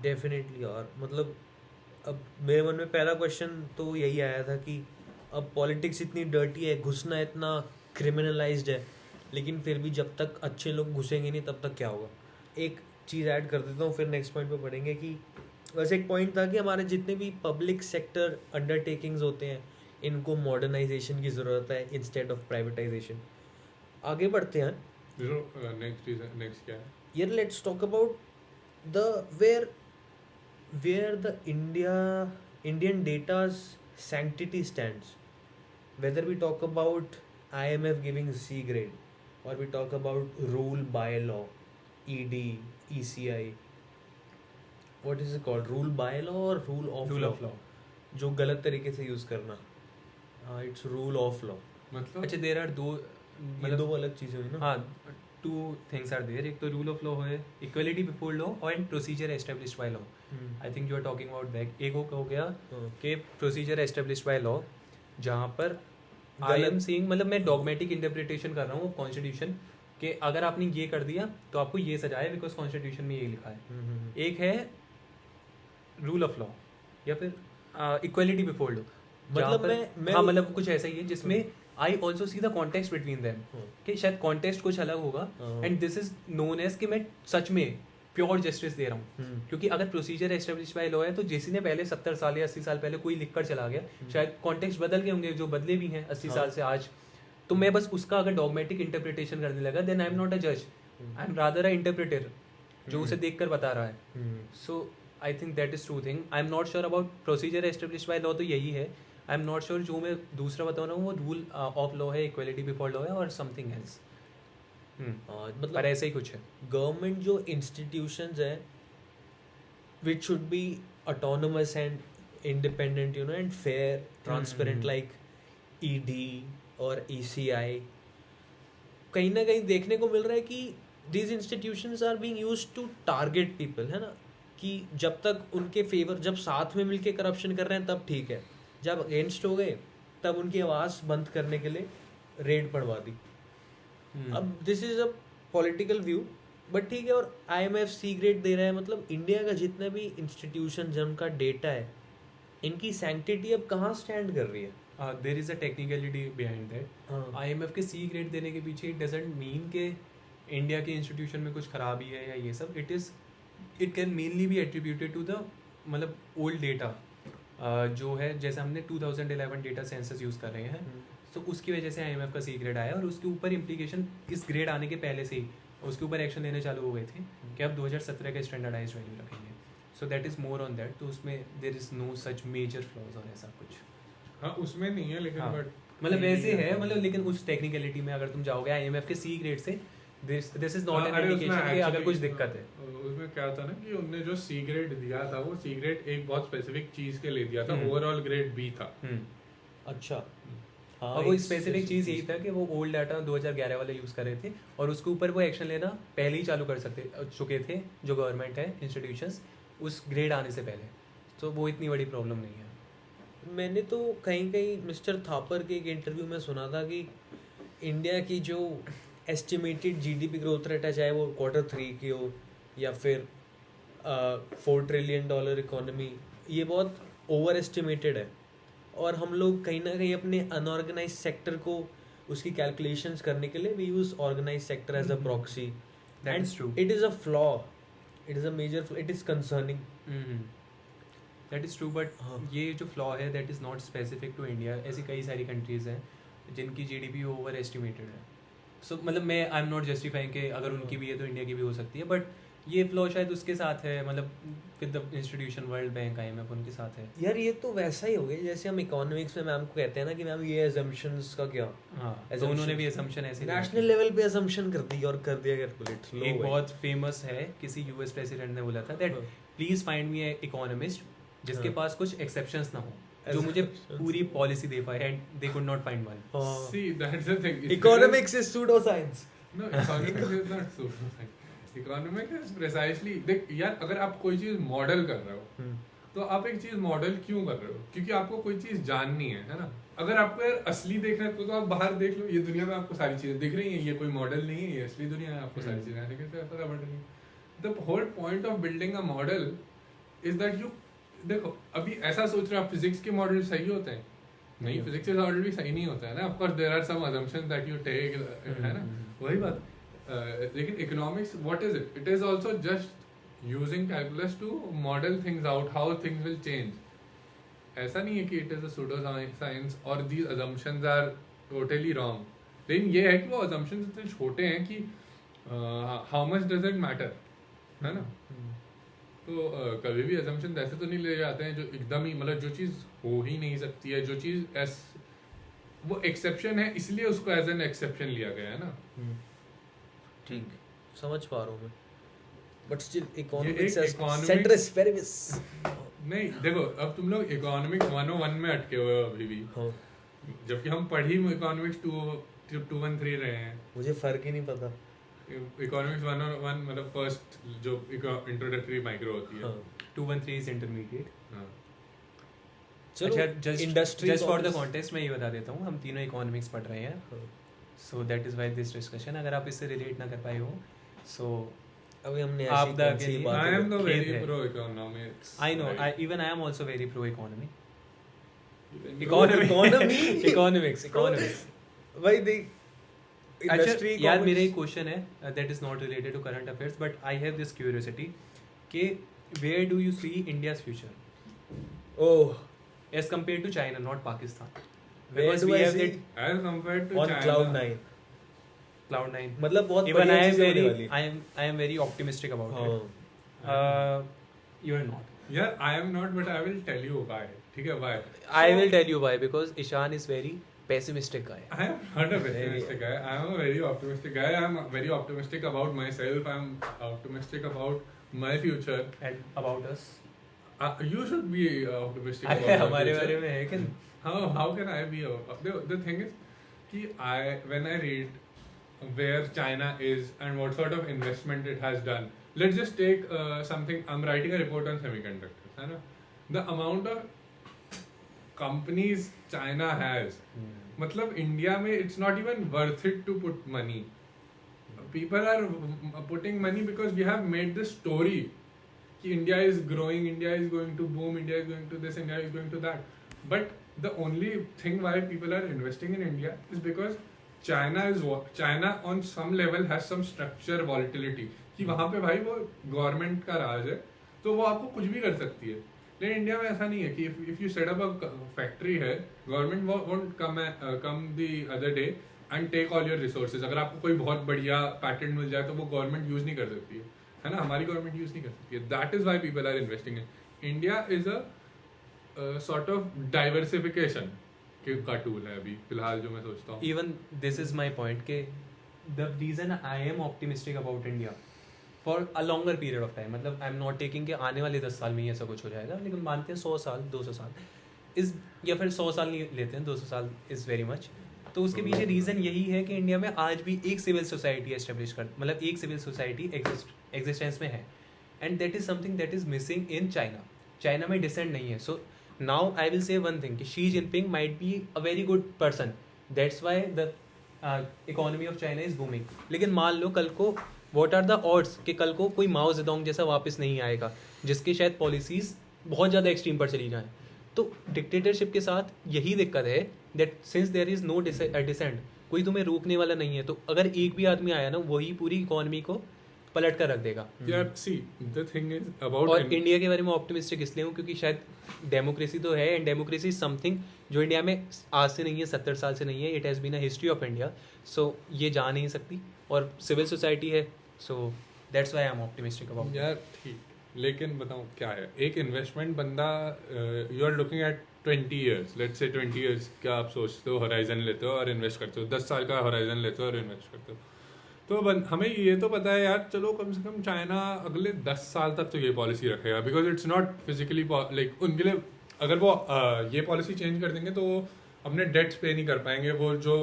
Definitely. और मतलब अब मेरे मन में पहला क्वेश्चन तो यही आया था कि अब पॉलिटिक्स इतनी डर्टी है, घुसना इतना क्रिमिनलाइज्ड है, लेकिन फिर भी जब तक अच्छे लोग घुसेंगे नहीं तब तक क्या होगा। एक चीज़ ऐड कर देता हूँ, फिर नेक्स्ट पॉइंट पे पढ़ेंगे कि वैसे एक पॉइंट था कि हमारे जितने भी पब्लिक सेक्टर अंडरटेकिंग्स होते हैं इनको मॉडर्नाइजेशन की ज़रूरत है इंस्टेड ऑफ प्राइवेटाइजेशन। आगे बढ़ते हैं नेक्स्ट क्या है? यार, let's talk about the where the Indian data's sanctity stands. Whether we talk about IMF giving C grade or we talk about rule by law, ED, ECI, what is it called? Rule by law or rule of law? जो गलत तरीके से यूज करना, इट्स रूल ऑफ लॉ। मतलब अच्छा, देर आर दो, मतलब दो अलग चीजें हुई ना। हाँ, टू थिंग्स आर देयर, एक तो रूल ऑफ लॉ है, equality before law and procedure established by law. I think you are talking about that. एक हो गया कि प्रोसीजर एस्टेब्लिश्ड बाय लॉ, जहाँ पर आई एम सीइंग, मतलब मैं डॉगमेटिक इंटरप्रिटेशन कर रहा हूँ कॉन्स्टिट्यूशन कि अगर आपने ये कर दिया तो आपको ये सजा है बिकॉज कॉन्स्टिट्यूशन में ये लिखा है। एक है रूल ऑफ लॉ या फिर इक्वलिटी बिफोर लॉ, मतलब मैं हाँ, मतलब कुछ ऐसा ही है जिसमें I also see the context between them, कि शायद कॉन्टेक्स्ट कुछ अलग होगा and this is known as कि मैं सच में प्योर जस्टिस दे रहा हूँ। क्योंकि अगर प्रोसीजर एस्टेब्लिश बाय लॉ है तो जिसी ने पहले 70 साल या 80 साल पहले कोई लिख कर चला गया, शायद कॉन्टेक्स्ट बदल गए होंगे, जो बदले भी हैं 80 साल से आज, तो मैं बस उसका अगर डॉगमेटिक इंटरप्रिटेशन करने लगा, then I am not a जज, I am rather a interpreter जो उसे देख कर बता रहा है। So I think that is true thing. I am not sure about procedure establish by law, तो यही है। आई एम नॉट श्योर जो मैं दूसरा बता रहा हूँ वो रूल ऑफ लॉ है, इक्वलिटी बिफोर लॉ है और समथिंग एल्स, मतलब पर ऐसा ही कुछ है। गवर्नमेंट जो इंस्टीट्यूशंस है which should be autonomous and independent, and fair, transparent, like ED और ECI, कहीं ना कहीं देखने को मिल रहा है कि these institutions are being used to target people, है ना, कि जब तक उनके फेवर, जब साथ में मिलके करप्शन कर रहे हैं तब ठीक है, जब अगेंस्ट हो गए तब उनकी आवाज़ बंद करने के लिए रेड पड़वा दी। अब this is a political view, but ठीक है। और IMF सी ग्रेड दे रहा है, मतलब इंडिया का जितना भी इंस्टीट्यूशन जिनका डेटा है, इनकी सैंक्टिटी अब कहाँ स्टैंड कर रही है? There is a technicality behind that. IMF के सी ग्रेड देने के पीछे इट डजंट मीन कि इंडिया के इंस्टीट्यूशन में कुछ खराबी है या ये सब, it can mainly be attributed to the, मतलब ओल्ड डेटा जो है, जैसे हमने 2011 डेटा सेंसस यूज़ कर रहे हैं, तो उसकी वजह से IMF का सी ग्रेड आया, और उसके ऊपर इम्प्लीकेशन इस ग्रेड आने के पहले से ही उसके ऊपर एक्शन लेने चालू हो गए थे कि अब 2017 का स्टैंडर्डाइज वैल्यू रखेंगे। So that is more on that, तो उसमें there is no such major flaws और ऐसा कुछ। हाँ, उसमें नहीं है, लेकिन बट मतलब वैसे है, मतलब लेकिन उस टेक्निकलिटी में अगर तुम जाओगे IMF के सी ग्रेड से, this is not an indication कि अगर कुछ दिक्कत है। उसमें क्या था ना कि उनने जो सी ग्रेड दिया था, वो सी ग्रेड एक बहुत स्पेसिफिक चीज के लिए दिया था, ओवरऑल ग्रेड बी था। अच्छा, और वो स्पेसिफिक चीज़ यही था कि वो ओल्ड डाटा 2011 वाले यूज़ कर रहे थे, और उसके ऊपर वो एक्शन लेना पहले ही चालू कर चुके थे जो गवर्नमेंट है, इंस्टीट्यूशंस, उस ग्रेड आने से पहले, तो वो इतनी बड़ी प्रॉब्लम नहीं है। मैंने तो कहीं मिस्टर थापर के एक इंटरव्यू में सुना था कि इंडिया की जो एस्टिमेटेड GDP ग्रोथ रेट है, चाहे वो Q3 की हो या फिर $4 ट्रिलियन इकोनॉमी, ये बहुत ओवर एस्टिमेटेड है, और हम लोग कहीं ना कहीं अपने अनऑर्गेनाइज सेक्टर को उसकी कैलकुलेशंस करने के लिए we use organize sector as a proxy, and it is a flaw, it is a major flaw, it is concerning. That is true, but ये जो फ्लॉ है that is not specific to India. ऐसी कई सारी कंट्रीज़ हैं जिनकी GDP ओवर एस्टिमेटेड है। सो मतलब मैं आई एम नॉट जस्टिफाइंग कि अगर उनकी भी है तो इंडिया की भी हो सकती है, बट ये फ्लॉ शायद उसके साथ है, मतलब with the institution world bank, IMF उनके साथ है। यार ये तो वैसा ही हो गया जैसे हम इकोनॉमिक्स में मैम को कहते हैं ना कि मैम ये assumptions का क्या, हाँ, तो उन्होंने भी assumption ऐसे ही नेशनल लेवल पे assumption कर दी और कर दिया कैलकुलेट। एक बहुत फेमस है, किसी US प्रेसिडेंट ने बोला था that please find me A economist जिसके पास कुछ एक्सेप्शंस ना हो, जो मुझे पूरी पॉलिसी दे पाए, and they could not find one. See, that's the thing. Economics is pseudo science. No, economics is not pseudoscience. Economics is precisely, देख यार, अगर आप कोई चीज मॉडल कर रहे हो तो आप एक चीज मॉडल क्यों कर रहे हो? क्योंकि आपको कोई चीज जाननी है ना। अगर आपको यार असली देखना है तो आप बाहर देख लो, ये दुनिया में आपको सारी चीजें दिख रही हैं, ये कोई मॉडल नहीं है, ये असली दुनिया है, आपको सारी चीजें ऐसे कैसे पता पड़ रही है। The whole point of building a model is that you, देखो अभी ऐसा सोच रहे हो आप फिजिक्स के मॉडल सही होते हैं, नहीं, फिजिक्स के मॉडल भी सही नहीं होता है ना। Of course there are some assumptions that you take, है ना, वही बात। लेकिन economics what is it? It is also just using calculus to model things out, how things will change. ऐसा नहीं है कि it is a pseudo science और these assumptions are totally wrong. लेकिन ये है कि वो अजम्पशंस इतने छोटे हैं कि how much does it matter, है ना। तो कभी भी असम्पशन ऐसे तो नहीं ले जाते हैं जो एकदम ही, मतलब जो चीज़ हो ही नहीं सकती है, जो चीज़ वो एक्सेप्शन है इसलिए उसको एज एन एक्सेप्शन लिया गया है ना। ठीक, समझ पा रहा हूँ मैं, बट स्टिल इकोनॉमिक्स सेंट्रस पेरिस। नहीं देखो, अब तुम लोग इकोनॉमिक्स 101 में अटके हुए हो अभी भी, जबकि हम पढ़ी इकोनॉमिक्स 213 रहे हैं। मुझे फर्क ही नहीं पता। इकोनॉमिक्स 101 मतलब फर्स्ट जो इंट्रोडक्टरी माइक्रो होती है, 213 इज इंटरमीडिएट। चलो, जस्ट फॉर द कॉन्टेक्स्ट मैं ये बता देता हूँ, हम तीनों इकोनॉमिक्स पढ़ रहे हैं, so that is why this discussion. अगर आप इससे रिलेट ना कर पाए हो, सो अभी हमने आप the I am the very pro economics. I know, right? even I am also very pro economy. Economics. भाई देख, अच्छा यार, मेरा एक क्वेश्चन है that is not related to current affairs, but I have this curiosity कि where do you see India's future as compare to China, not Pakistan? Where do I see? As compared to On China. Cloud9 मतलब बहुत even बढ़िया चीज़ होने वाली। I am very optimistic about it. You are not. Yeah, I am not, but I will tell you why. ठीक है, why? I will tell you why, because Ishan is very pessimistic guy. I am not a pessimistic guy. I am a very optimistic guy. I am very optimistic about myself. I am optimistic about my future. And about us? You should be optimistic about your हमारे future. बारे में है कि How can I be? The thing is, कि when I read where China is and what sort of investment it has done. Let's just take something. I'm writing a report on semiconductors. है ना? The amount of companies China has. मतलब इंडिया में it's not even worth it to put money. People are putting money because we have made this story कि India is growing, India is going to boom, India is going to this, India is going to that. But the only thing why people are investing in India is because China on some level has some structure volatility कि वहाँ पे भाई वो गवर्नमेंट का राज है, तो वो आपको कुछ भी कर सकती है। लेकिन इंडिया में ऐसा नहीं है कि if you set up a factory है, government won't come the other day and take all your resources. अगर आपको कोई बहुत बढ़िया पैटेंट मिल जाए तो वो गवर्नमेंट यूज नहीं कर सकती है ना, हमारी गवर्नमेंट यूज नहीं कर सकती है। That is why people are investing in India. Is a sort of diversification का टूल है अभी फिलहाल जो मैं सोचता हूँ। Even this is my point के the reason I am optimistic about India for a longer period of time, मतलब आई एम नॉट टेकिंग कि आने वाले 10 साल में ही ऐसा कुछ हो जाएगा, लेकिन मानते हैं 100 साल 200 साल इज, या फिर 100 साल नहीं लेते हैं, 200 साल इज़ वेरी मच। तो उसके पीछे रीज़न यही है कि इंडिया में आज भी एक सिविल सोसाइटी एस्टेब्लिश कर, मतलब एक सिविल सोसाइटी एग्जिस्टेंस में है, and that is something that is missing in China. China में डिसेंट नहीं है। So now I will say one thing कि Xi Jinping might be a very good person, that's why the economy of China is booming. लेकिन मान लो कल को व्हाट आर द ऑड्स कि कल को कोई माओ जेडोंग जैसा वापस नहीं आएगा जिसकी शायद पॉलिसीज़ बहुत ज़्यादा एक्सट्रीम पर चली जाएँ। तो डिक्टेटरशिप के साथ यही दिक्कत है that since there is no decent, कोई तुम्हें रोकने वाला नहीं है, तो अगर एक भी आदमी आया ना वही पूरी इकोनॉमी को पलट कर रख देगा। यार see the thing is about, और इंडिया के बारे में ऑप्टिमिस्टिक इसलिए हूँ क्योंकि शायद डेमोक्रेसी तो है, एंड डेमोक्रेसी इज समथिंग जो इंडिया में आज से नहीं है, 70 साल से नहीं है, it has been a history of India. So ये जा नहीं सकती, और सिविल सोसाइटी है, so that's why I am optimistic about यार ठीक, लेकिन बताऊँ क्या है, एक इन्वेस्टमेंट बंदा, you are looking at 20 years, let's say 20 years का आप सोचते हो होराइजन लेते हो और इन्वेस्ट करते हो, 10 साल का होराइजन लेते हो और इन्वेस्ट करते हो, तो हमें ये तो पता है यार, चलो कम से कम चाइना अगले 10 साल तक तो ये पॉलिसी रखेगा, because it's not physically like उनके लिए, अगर वो ये पॉलिसी चेंज कर देंगे तो वो अपने डेट्स पे नहीं कर पाएंगे, वो जो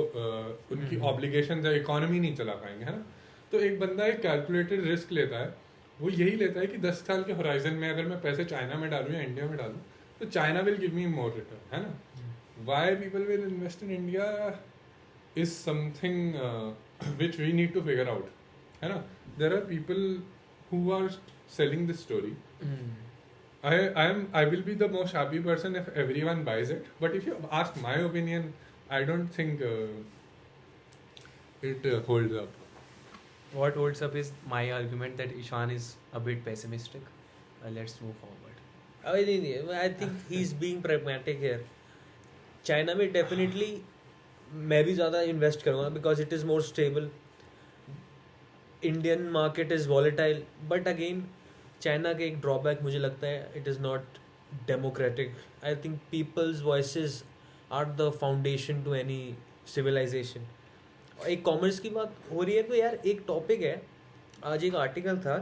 उनकी ऑब्लिगेशन है, इकोनॉमी नहीं चला पाएंगे, है ना। तो एक बंदा एक कैलकुलेटेड रिस्क लेता है, वो यही लेता है कि 10 साल के होराइजन में अगर मैं पैसे चाइना में डालूँ या इंडिया में डालूँ तो China will give me more return, है ना। Why people will invest in India is something which we need to figure out, है ना। There are people who are selling this story. I will be the most happy person if everyone buys it, but if you ask my opinion, I don't think it holds up. what holds up is my argument that Ishan is a bit pessimistic. Let's move forward. I think he's being pragmatic here. China में डेफिनेटली मैं भी ज़्यादा इन्वेस्ट करूँगा because it is more stable. Indian market is volatile, but again China का एक ड्रॉबैक मुझे लगता है, it is not democratic. I think people's voices are the foundation to any civilization. एक कॉमर्स की बात हो रही है तो यार एक टॉपिक है, आज एक आर्टिकल था,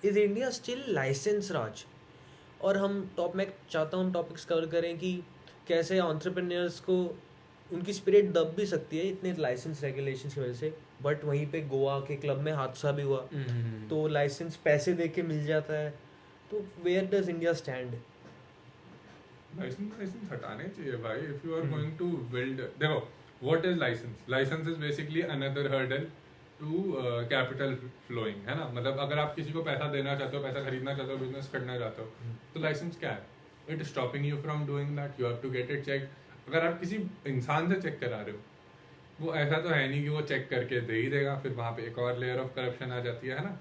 इज इंडिया स्टिल लाइसेंस राज. और मैं चाहता हूँ हम टॉपिक्स कवर करें कि कैसे एंटरप्रेन्योर्स को उनकी स्पिरिट दब भी सकती है इतने लाइसेंस रेगुलेशंस की वजह से. बट वहीं पे गोवा के क्लब में हादसा भी हुआ, तो लाइसेंस पैसे दे के मिल जाता है. तो where does India stand? License हटाने चाहिए भाई. If you are going to build, देखो what is license. License is basically another hurdle to capital flowing, है ना. मतलब अगर आप किसी को पैसा देना चाहते हो, पैसा खरीदना चाहते हो, बिजनेस करना चाहते हो, तो लाइसेंस क्या है? It is stopping you from doing that. You have to get it check. अगर आप किसी इंसान से चेक करा रहे हो, वो ऐसा तो है नहीं कि वो चेक करके दे ही देगा, फिर वहाँ पे एक और लेयर ऑफ करप्शन आ जाती है ना.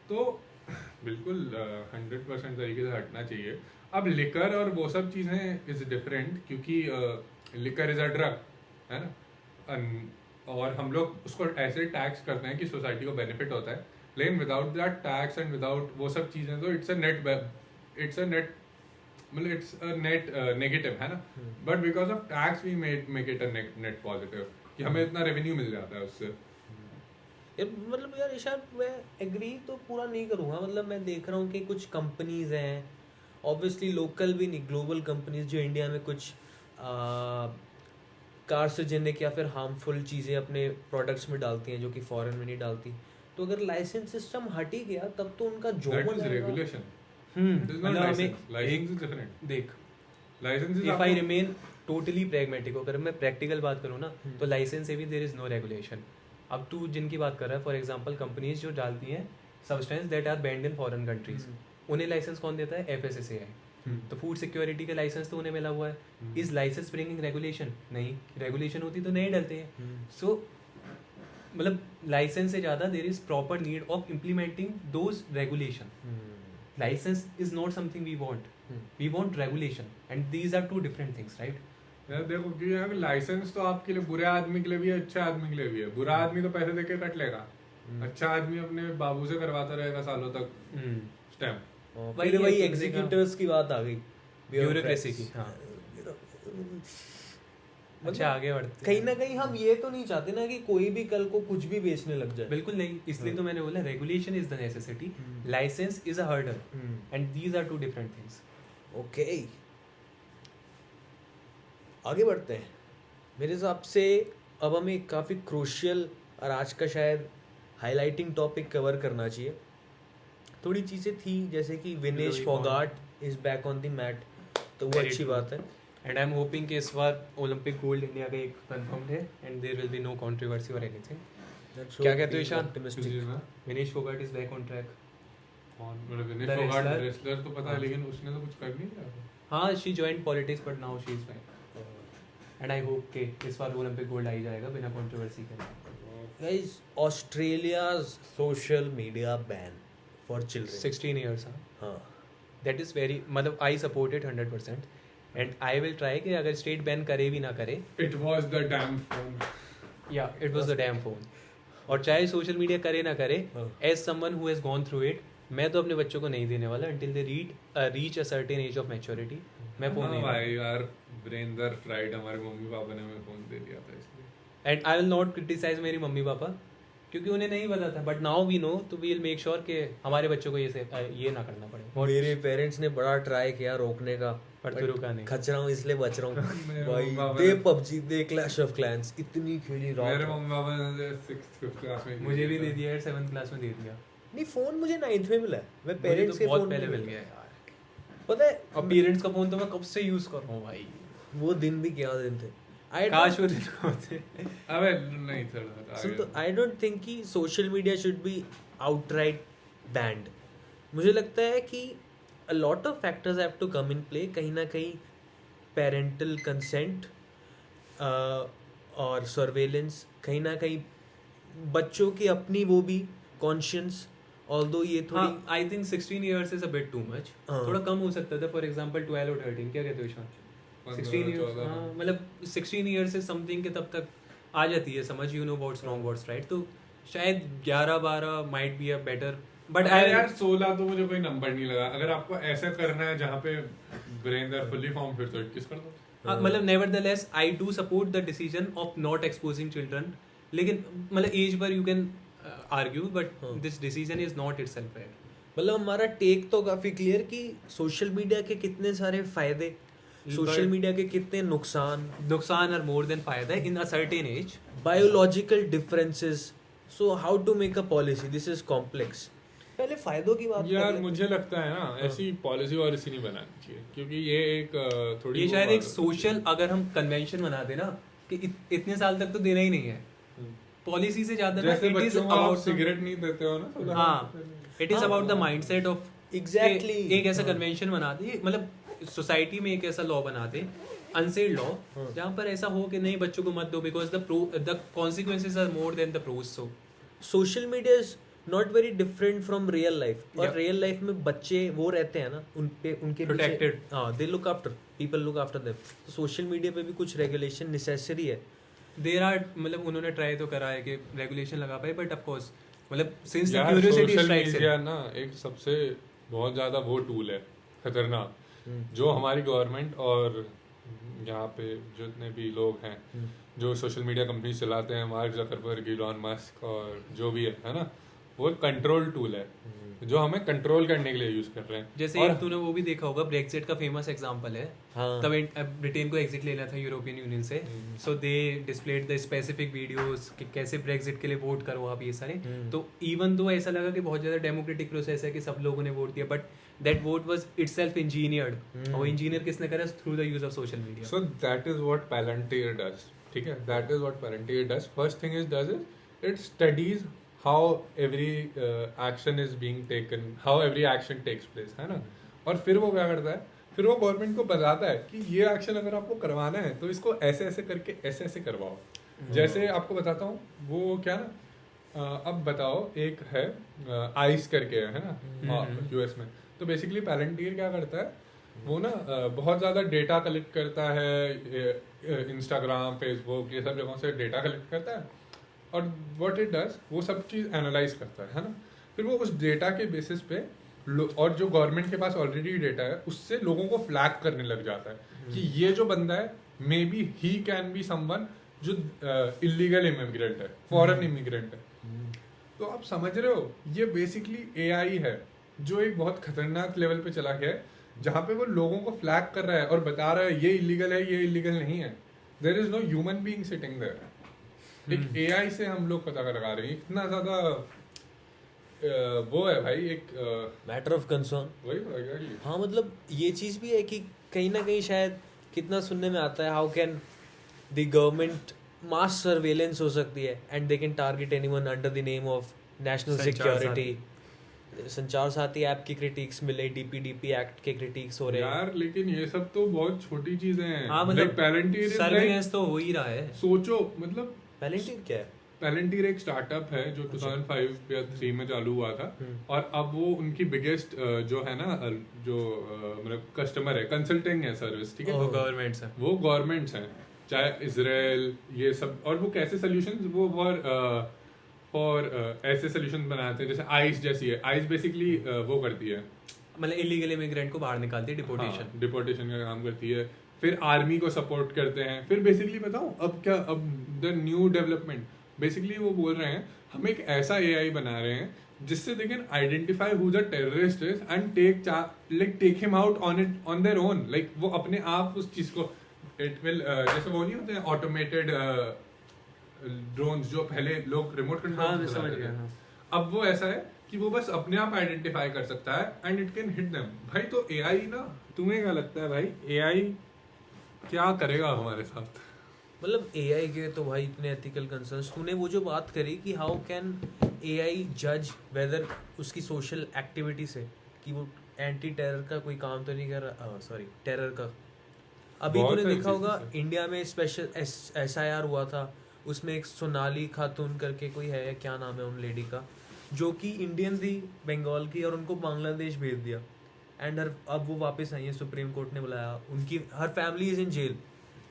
तो बिल्कुल 100% तरीके से हटना चाहिए. अब लिकर और वो सब चीज़ें इज डिफरेंट, क्योंकि लिकर इज अ ड्रग, है ना. और हम लोग उसको ऐसे टैक्स करते हैं कि सोसाइटी को बेनिफिट होता है, लेकिन without that tax and without वो सब चीज़ें, तो इट्स अ नेट मतलब इट्स अ नेट नेगेटिव, है ना. But because of tax we make it a net positive, कि हमें इतना रेवेन्यू मिल जाता है उससे. मतलब यार ईशान, मैं एग्री तो पूरा नहीं करूँगा. मतलब मैं देख रहा हूँ कि कुछ कंपनीज हैं, ऑब्वियसली लोकल भी नहीं, ग्लोबल कंपनीज, जो इंडिया में कुछ कार्सिजेनिक या फिर हार्मफुल चीज़ें अपने प्रोडक्ट्स में डालती हैं जो कि फॉरेन में नहीं डालती. तो अगर लाइसेंस सिस्टम हट ही गया तब तो उनका जो रेगुलेशन. देख, if I remain totally pragmatic, अगर मैं प्रैक्टिकल बात करूँ ना, तो लाइसेंस से भी देयर इज नो रेगुलेशन. अब तू जिनकी बात कर रहा है, फॉर एग्जांपल कंपनीज जो डालती हैं substance that are banned in foreign countries, उन्हें लाइसेंस कौन देता है? FSSAI. तो फूड सिक्योरिटी का लाइसेंस तो उन्हें मिला हुआ है. Is license bringing regulation? नहीं. रेगुलेशन होती तो नहीं डालते हैं. सो मतलब लाइसेंस से ज़्यादा there is proper need of implementing those regulation. License is not something we want. We want regulation, and these are two different things, right? यार देखो कि यार लाइसेंस तो आपके लिए बुरे आदमी के लिए भी है, अच्छे आदमी के लिए भी है. बुरा आदमी तो पैसे देके कट लेगा, अच्छा आदमी अपने बाबू से करवाता रहेगा सालों तक स्टैम्प. वही एग्जीक्यूटिव्स की बात आ गई, ब्यूरोक्रेसी की. हाँ, अच्छा आगे बढ़ते. कहीं ना कहीं हम ये तो नहीं चाहते ना कि कोई भी कल को कुछ भी बेचने लग जाए. बिल्कुल नहीं. इसलिए तो मैंने बोला regulation is the necessity, license is a hurdle, and these are two different things. Okay, आगे बढ़ते हैं. मेरे हिसाब से अब हमें काफ़ी क्रूशियल और आज का शायद हाईलाइटिंग टॉपिक कवर करना चाहिए. थोड़ी चीज़ें थी जैसे कि Vinesh Phogat is back on the mat, तो वो अच्छी बात है. एंड आई एम होपिंग कि इस बार ओलंपिक गोल्ड इंडिया का एक कंफर्म्ड है, and there will be no controversy और एनीथिंग. क्या कहते हो Ishan? Vinesh Phogat is back on track. मतलब विनेश फोगाट रेसलर तो पता है, लेकिन उसने तो कुछ कर नहीं किया. हाँ, she joined politics but now she is back. And I hope कि इस बार ओलंपिक गोल्ड आ ही जाएगा बिना कंट्रोवर्सी के. Guys, Australia's social media ban for children 16 years. हाँ, दैट इज़ वेरी, मतलब I support it 100%. And I will try कि अगर स्टेट बैन करे भी ना करे. It was the damn phone. या it was the damn phone. और चाहे सोशल मीडिया करे ना करे, हाँ। As someone who has gone through it, मैं तो अपने बच्चों को नहीं देने वाला until they reach a certain age of maturity. मैं फोन हाँ नहीं भाई यार, ब्रेनदर फ्राइड, हमारे मम्मी पापा ने हमें फोन दे दिया था इसलिए. And I will not criticize मेरी मम्मी पापा, क्योंकि उन्हें नहीं पता था, बट नाउ वी नो, तो वी विल मेक श्योर कि हमारे बच्चों को ये ना करना पड़े. और मेरे पेरेंट्स ने बड़ा ट्राई किया रोकने का, पर तो रुका नहीं. खच रहा हूँ इसलिए बच रहा मेरे हूँ भाई. पापा दे ने- PUBG, they clash of clans, इतनी खेली रात मेरे रात. मम्मी पापा ने 6th 5th क्लास में मुझे भी दे दिया यार, 7th क्लास में दे दिया. नहीं, फोन मुझे 9th में मिला है. मैं मुझे पेरेंट्स तो के बहुत फोन पहले में मिल गया यार. पता है अब पेरेंट्स का फोन तो मैं कब से यूज कर रहा हूँ भाई. वो दिन भी क्या दिन थे. I काश don't- वो दिन होते. अबे नहीं थोड़ा सुन तो आई डोंट थिंक कि social media should be outright banned. मुझे लगता है कि a lot of factors have to come in play. कहीं ना कहीं पेरेंटल कंसेंट और सर्वेलेंस, कहीं ना कहीं बच्चों की अपनी वो भी कॉन्शियस. ऑल्दो ये थोड़ी I think 16 years is a bit too much. हाँ. थोड़ा कम हो सकता था. फॉर एग्जांपल 12 और 13, क्या कहते हो ईशान? 16 years, 14. हाँ, मतलब 16 years से समथिंग के तब तक आ जाती है समझ, you know what's wrong what's right. तो शायद 11-12 might be a better, but अरे यार 16 तो मुझे कोई नंबर नहीं लगा. अगर आपको ऐसा करना है जहाँ पे ब्रेन दर फुल्ली फॉर्म, फिर तो 21 कर दो. मतलब nevertheless I do support the decision of not exposing children. लेकिन मतलब एज पर यू कैन आर्ग्यू, बट हाँ. This decision is not itself right. मतलब हमारा टेक तो काफी क्लियर कि सोशल मीडिया के कितने सारे फायदे, सोशल मीडिया के कितने नुकसान आर मोर देन फायदा in a certain age. Biological differences. So how to make a policy, this is complex. पहले फायदों की बात यार कर ले. मुझे लगता है ना ऐसी पॉलिसी वॉलिसी नहीं बनानी चाहिए, क्योंकि ये एक थोड़ी ये वो शायद बात एक सोशल, अगर हम कन्वेंशन बना दे ना कि इतने साल तक तो देना ही नहीं है, पॉलिसी से ज्यादा ना जैसे इट इज बच्चों को आप अबाउट सिगरेट नहीं देते हो ना, तो हाँ, इट इज हाँ. About the mindset of Exactly. एक ऐसा हाँ. कन्वेंशन बना दे, मतलब सोसाइटी में एक ऐसा लॉ बना दे, अनसेड लॉ, हाँ. जहाँ पर ऐसा हो कि नहीं बच्चों को मत दो, because the consequences are more than the pros. So social media is not very different from real life. और Yeah. रियल लाइफ में बच्चे वो रहते हैं ना, उन पे उनके Protected. हाँ, they look after, people look after them. Social media पे भी कुछ रेगुलेशन नेसेसरी है. देर आर, मतलब उन्होंने ट्राई तो करा है कि रेगुलेशन लगा पाए, बट ऑफकोर्स मतलब सिंस द यार क्यूरियोसिटी सोशल स्ट्राइक्स मीडिया ना एक सबसे बहुत ज्यादा वो टूल है खतरनाक, जो हमारी गवर्नमेंट और यहाँ पे जितने भी लोग हैं जो सोशल मीडिया कंपनी चलाते हैं, मार्क जकरबर्ग, इलॉन मस्क और जो भी है ना, वो कंट्रोल टूल है जो हमें कंट्रोल करने के लिए यूज कर रहे हैं. जैसे और एक तूने वो भी देखा होगा, ब्रेक्सिट का फेमस एग्जांपल है. हाँ. तब ब्रिटेन को एग्जिट लेना था यूरोपियन यूनियन से, सो दे डिस्प्लेड द स्पेसिफिक वीडियोस कि कैसे ब्रेक्सिट के लिए वोट करो आप, ये सारे. तो इवन तो ऐसा लगा कि बहुत ज्यादा डेमोक्रेटिक प्रोसेस है कि सब लोगों ने वोट दिया, but that vote was itself engineered. और वो इंजीनियर किसने करा? Through the use of social media. So that is what Palantir does. ठीक है, that is what Palantir does. First thing it does is it studies how every action is being taken, how every action takes place, है ना. और फिर वो क्या करता है, फिर वो गवर्नमेंट को बताता है कि ये एक्शन अगर आपको करवाना है तो इसको ऐसे ऐसे करके ऐसे ऐसे करवाओ. जैसे आपको बताता हूँ वो क्या ना, अब बताओ एक है आइस करके है ना यूएस में. तो बेसिकली पैलेंटियर क्या करता है, वो ना बहुत ज़्यादा डेटा कलेक्ट करता है, इंस्टाग्राम, फेसबुक, ये सब जगहों से डेटा कलेक्ट करता है. और व्हाट इट डज, वो सब चीज़ एनालाइज करता है ना. फिर वो उस डेटा के बेसिस पे और जो गवर्नमेंट के पास ऑलरेडी डेटा है उससे लोगों को फ्लैग करने लग जाता है कि ये जो बंदा है may be he can be someone जो इलीगल इमिग्रेंट है, फॉरेन इमिग्रेंट है. तो आप समझ रहे हो, ये बेसिकली एआई है जो एक बहुत खतरनाक लेवल पे चला गया है, जहाँ पे वो लोगों को फ्लैग कर रहा है और बता रहा है ये इलीगल है, ये इलीगल नहीं है. There is no human being sitting there. एक एआई से हम लोग पता लगा रहे हैं. इतना ज्यादा वो है भाई, एक मैटर ऑफ कंसर्न. वही तो exactly. हाँ, मतलब ये चीज़ भी है कि कहीं ना कहीं शायद कितना सुनने में आता है, how can the government mass surveillance हो सकती है and they can target anyone under the name of national security. संचार साथी ऐप की क्रिटिक्स मिले, डीपीडीपी एक्ट के क्रिटिक्स हो रहे हैं. यार लेकिन ये सब तो बहुत छोटी चीजें हैं. हाँ, मतलब पैलेंटियर सर्विलेंस तो हो ही रहा है. सोचो, मतलब पैलेंटियर क्या है? पैलेंटियर एक स्टार्टअप है जो 2005 या 3 में चालू हुआ था. और अब वो उनकी बिगेस्ट जो है ना, जो मतलब कस्टमर है, कंसल्टिंग है सर्विस. ठीक है, वो गवर्नमेंट्स है, वो गवर्नमेंट्स हैं, चाहे इजराइल, ये सब. और वो कैसे सोल्यूशंस, वो फॉर ऐसे सोल्यूशन बनाते हैं, जैसे आइस जैसी है। आइस बेसिकली वो करती है, मतलब इलीगल इमिग्रेंट को बाहर निकालती है, डिपोर्टेशन। डिपोर्टेशन का काम करती है। फिर आर्मी को सपोर्ट करते हैं। फिर बेसिकली बताऊं अब क्या, अब द न्यू डेवलपमेंट बेसिकली वो बोल रहे हैं हम एक ऐसा एआई बना रहे हैं जिससे they can identify who the terrorist is and take him out on their own. Like वो अपने आप उस चीज को, इट विल जैसे वो नहीं होते हैं ऑटोमेटेड ड्रोन्स जो पहले लोग रिमोट हाँ, कंट्रोल मैं से समझ चलाते गया, थे। हाँ। अब वो ऐसा है कि वो बस अपने आप आइडेंटिफाई कर सकता है and it can hit them. भाई तो एआई ना, तुम्हें क्या लगता है भाई एआई क्या करेगा हमारे साथ? मतलब एआई के तो भाई इतने एथिकल कंसर्न्स। तूने वो जो बात करी कि हाउ कैन एआई जज वेदर उसकी सोशल एक्टिविटी से कि वो एंटी टेरर का कोई काम तो नहीं कर रहा, सॉरी टेरर का। अभी बहुत तूने सारी देखा होगा चीज़ें से। इंडिया में स्पेशल SIR हुआ था, उसमें एक सोनाली खातून करके कोई है, क्या नाम है उन लेडी का, जो कि इंडियन थी बंगाल की, और उनको बांग्लादेश भेज दिया। एंड अब वो वापस आई है, सुप्रीम कोर्ट ने बुलाया, उनकी हर family is in jail,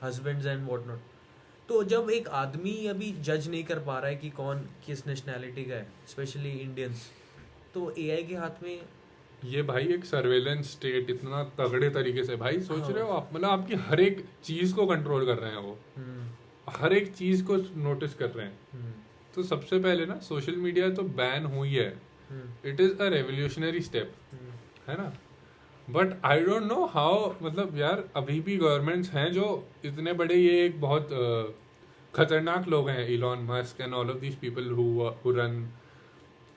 husbands and what not. तो जब एक आदमी अभी जज नहीं कर पा रहा है कि कौन किस नेशनैलिटी का है, स्पेशली इंडियंस, तो एआई के हाथ में। ये भाई एक सर्वेलेंस स्टेट इतना तगड़े तरीके से, भाई सोच रहे हो आप, मतलब आपकी हर एक चीज को कंट्रोल कर रहे हैं वो, हर एक चीज को नोटिस कर रहे हैं। तो सबसे पहले ना सोशल मीडिया तो बैन हुई है, it is a revolutionary step, है ना। But I don't know how, मतलब यार अभी भी गवर्नमेंट्स हैं जो इतने बड़े, ये एक बहुत खतरनाक लोग हैं, Elon Musk and all of these people who run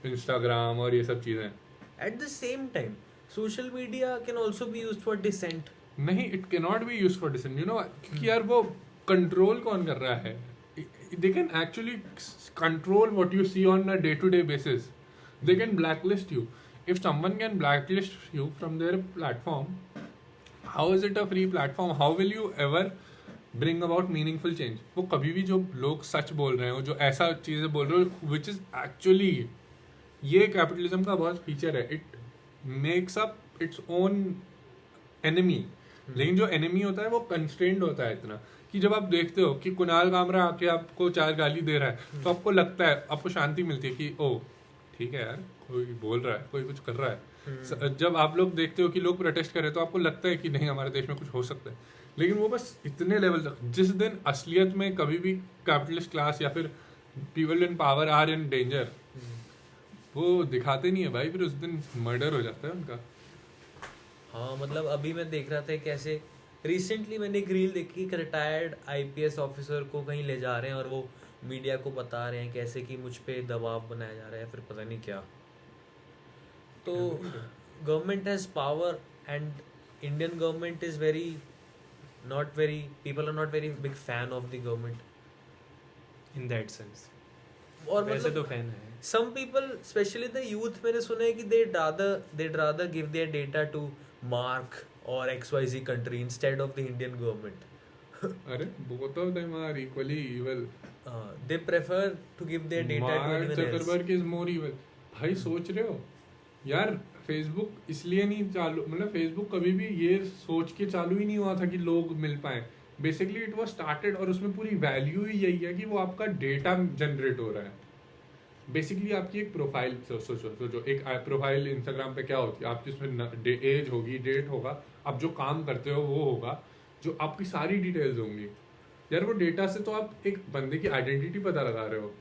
Instagram और ये सब चीजें। At the same time, social media can also be used for dissent. नहीं, it can not be used for dissent, you know, क्योंकि यार वो कंट्रोल कौन कर रहा है? They can actually control what you see on a day to day basis. They can blacklist you. If someone can blacklist you from their platform, how is it a free platform? How will you ever bring about meaningful change? वो कभी भी जो लोग सच बोल रहे हो, जो ऐसा चीजें बोल रहे हो विच इज एक्चुअली, ये कैपिटलिज्म का बहुत फीचर है, it makes up its own enemy. लेकिन जो एनिमी होता है वो कंस्ट्रेंड होता है इतना कि जब आप देखते हो कि कुणाल कामरा आके आपको 4 गाली दे रहा है, तो आपको लगता है, आपको शांति मिलती है कि ओ ठीक है यार, कोई बोल रहा है, कोई कुछ कर रहा है। जब आप लोग देखते हो कि लोग प्रोटेस्ट कर रहे हैं, तो आपको लगता है कि नहीं, हमारे देश में कुछ हो सकता है। लेकिन वो बस इतने लेवल तक, जिस दिन असलियत में कभी भी कैपिटलिस्ट क्लास या फिर people in power are in danger, वो दिखाते नहीं है भाई, फिर उस दिन मर्डर हो जाता है उनका। हाँ, मतलब अभी मैं देख रहा था कैसे रिसेंटली मैंने एक रील देखी, एक रिटायर्ड IPS ऑफिसर को कहीं ले जा रहे हैं और वो मीडिया को बता रहे हैं कैसे कि मुझ पे दबाव बनाया जा रहा है, फिर पता नहीं क्या। तो government has power and Indian government is very not very, people are not very big fan of the government in that sense. और वैसे मतलब तो फैन है। some people, especially the youth, मैंने सुना है कि they'd rather give their data to Mark or XYZ country instead of the Indian government. अरे both of them are equally evil. They prefer to give their data to Mark anyone else. Zuckerberg is more evil. भाई सोच रहे हो यार, फेसबुक इसलिए नहीं चालू, मतलब फेसबुक कभी भी ये सोच के चालू ही नहीं हुआ था कि लोग मिल पाए। बेसिकली इट वाज स्टार्टेड, और उसमें पूरी वैल्यू ही यही है कि वो आपका डेटा जनरेट हो रहा है। बेसिकली आपकी एक प्रोफाइल सोचो, एक प्रोफाइल इंस्टाग्राम पे क्या होती है आपकी, उसमें एज होगी, डेट होगा, आप जो काम करते हो वो होगा, जो आपकी सारी डिटेल्स होंगी। यार वो डेटा से तो आप एक बंदे की आइडेंटिटी पता लगा रहे हो।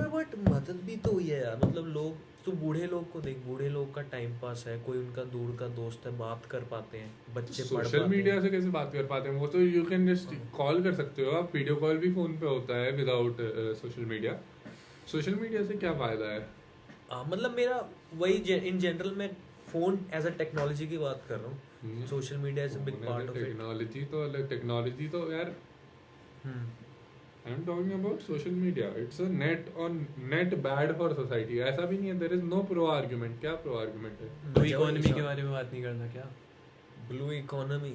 बट मदद भी तो ये है यार, मतलब लोग तो बूढ़े लोग को देख, बूढ़े लोग का टाइम पास है, कोई उनका दूर का दोस्त है, बात कर पाते हैं, बच्चे पढ़ सोशल पाते मीडिया हैं। से कैसे बात कर पाते हैं? वो तो यू कैन जस्ट कॉल कर सकते हो आप, वीडियो कॉल भी फोन पे होता है without social media. Social media से क्या फायदा है? मतलब मेरा वही इन जनरल मैं फोन एज अ टेक्नोलॉजी की बात कर रहा हूँ, social media is a big part of it. Technology तो यार, I am talking about social media, it's a net bad for society. ऐसा भी नहीं है, there is no pro argument. क्या प्रो आर्गुमेंट है? ब्लू इकोनॉमी के बारे में बात नहीं करना क्या? ब्लू इकोनॉमी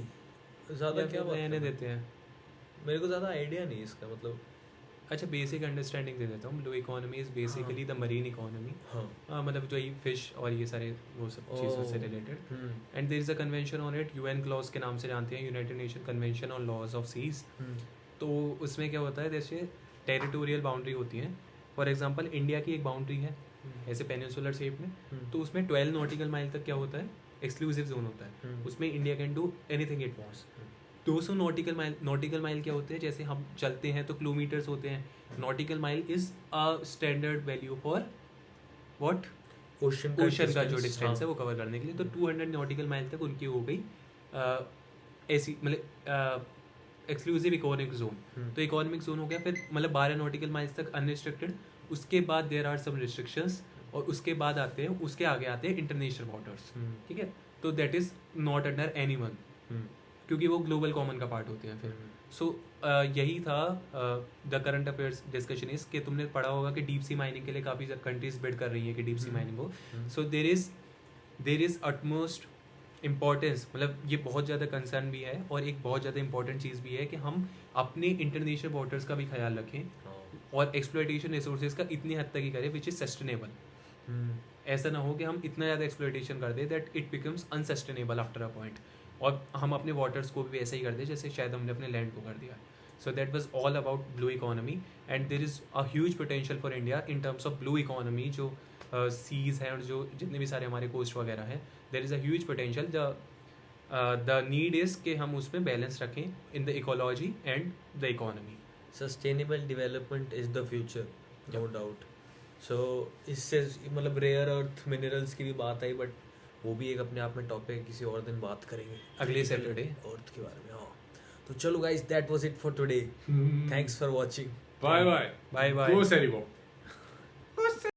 ज़्यादा क्या बात नए करना? देते हैं। मेरे को ज़्यादा आइडिया नहीं इसका, मतलब अच्छा, बेसिक अंडरस्टैंडिंग दे देता हूँ। Blue economy is basically the marine economy. हाँ, मतलब जो ये फिश और ये सारे वो सब चीज़ों से related. And there is a convention on it, UN clause के नाम से जानते हैं, united nation convention on laws of seas. तो उसमें क्या होता है, जैसे टेरिटोरियल बाउंड्री होती हैं, फॉर एग्जांपल इंडिया की एक बाउंड्री है ऐसे पेनिनसुलर शेप में, तो उसमें 12 नॉटिकल माइल तक क्या होता है, एक्सक्लूसिव जोन होता है, उसमें India can do anything it wants. 200 nautical mile क्या होते हैं, जैसे हम चलते हैं तो किलोमीटर्स होते हैं, nautical mile is a standard value for what, ocean का जो डिस्टेंस है वो कवर करने के लिए। तो 200 नॉटिकल माइल तक उनकी हो गई ऐसी मतलब एक्सक्लूसिव इकोनॉमिक जोन। तो इकोनॉमिक जोन हो गया, फिर मतलब 12 नॉटिकल माइल्स तक अनरिस्ट्रिक्टेड, उसके बाद देयर आर सम रिस्ट्रिक्शंस, और उसके बाद आते हैं, उसके आगे आते हैं इंटरनेशनल वाटर्स, ठीक है। तो that is not under any one, क्योंकि वो ग्लोबल कॉमन का पार्ट होते हैं फिर। सो यही था the current affairs discussion is कि तुमने पढ़ा होगा कि डीप सी माइनिंग के लिए काफ़ी कंट्रीज बिड कर रही हैं कि डीप सी माइनिंग हो। सो देर इज अटमोस्ट इम्पॉर्टेंस, मतलब ये बहुत ज़्यादा कंसर्न भी है और एक बहुत ज़्यादा इंपॉर्टेंट चीज़ भी है कि हम अपने इंटरनेशनल वाटर्स का भी ख्याल रखें और एक्सप्लॉयटेशन रिसोर्सेज का इतनी हद तक ही करें विच इज़ सस्टेनेबल। ऐसा ना हो कि हम इतना ज़्यादा एक्सप्लॉयटेशन कर दें that it becomes unsustainable after a point, और हम अपने वाटर्स को भी वैसे ही कर दें जैसे शायद हमने अपने लैंड को कर दिया। So that was all about blue economy, and there is a huge potential for India in terms of blue economy. जो सीज़ हैं और जो जितने भी सारे हमारे कोस्ट वगैरह हैं, there is a huge potential. The need is कि हम उसमें बैलेंस रखें in the ecology and the economy. Sustainable development is the future, no doubt. So इससे मतलब रेयर अर्थ मिनरल्स की भी बात आई, बट वो भी एक अपने आप में टॉपिक है, किसी और दिन बात करेंगे अगले सैटरडे अर्थ के बारे में। हाँ, तो चलो guys, that was it for today. Thanks for watching. Bye bye bye bye. गो सेरिबो।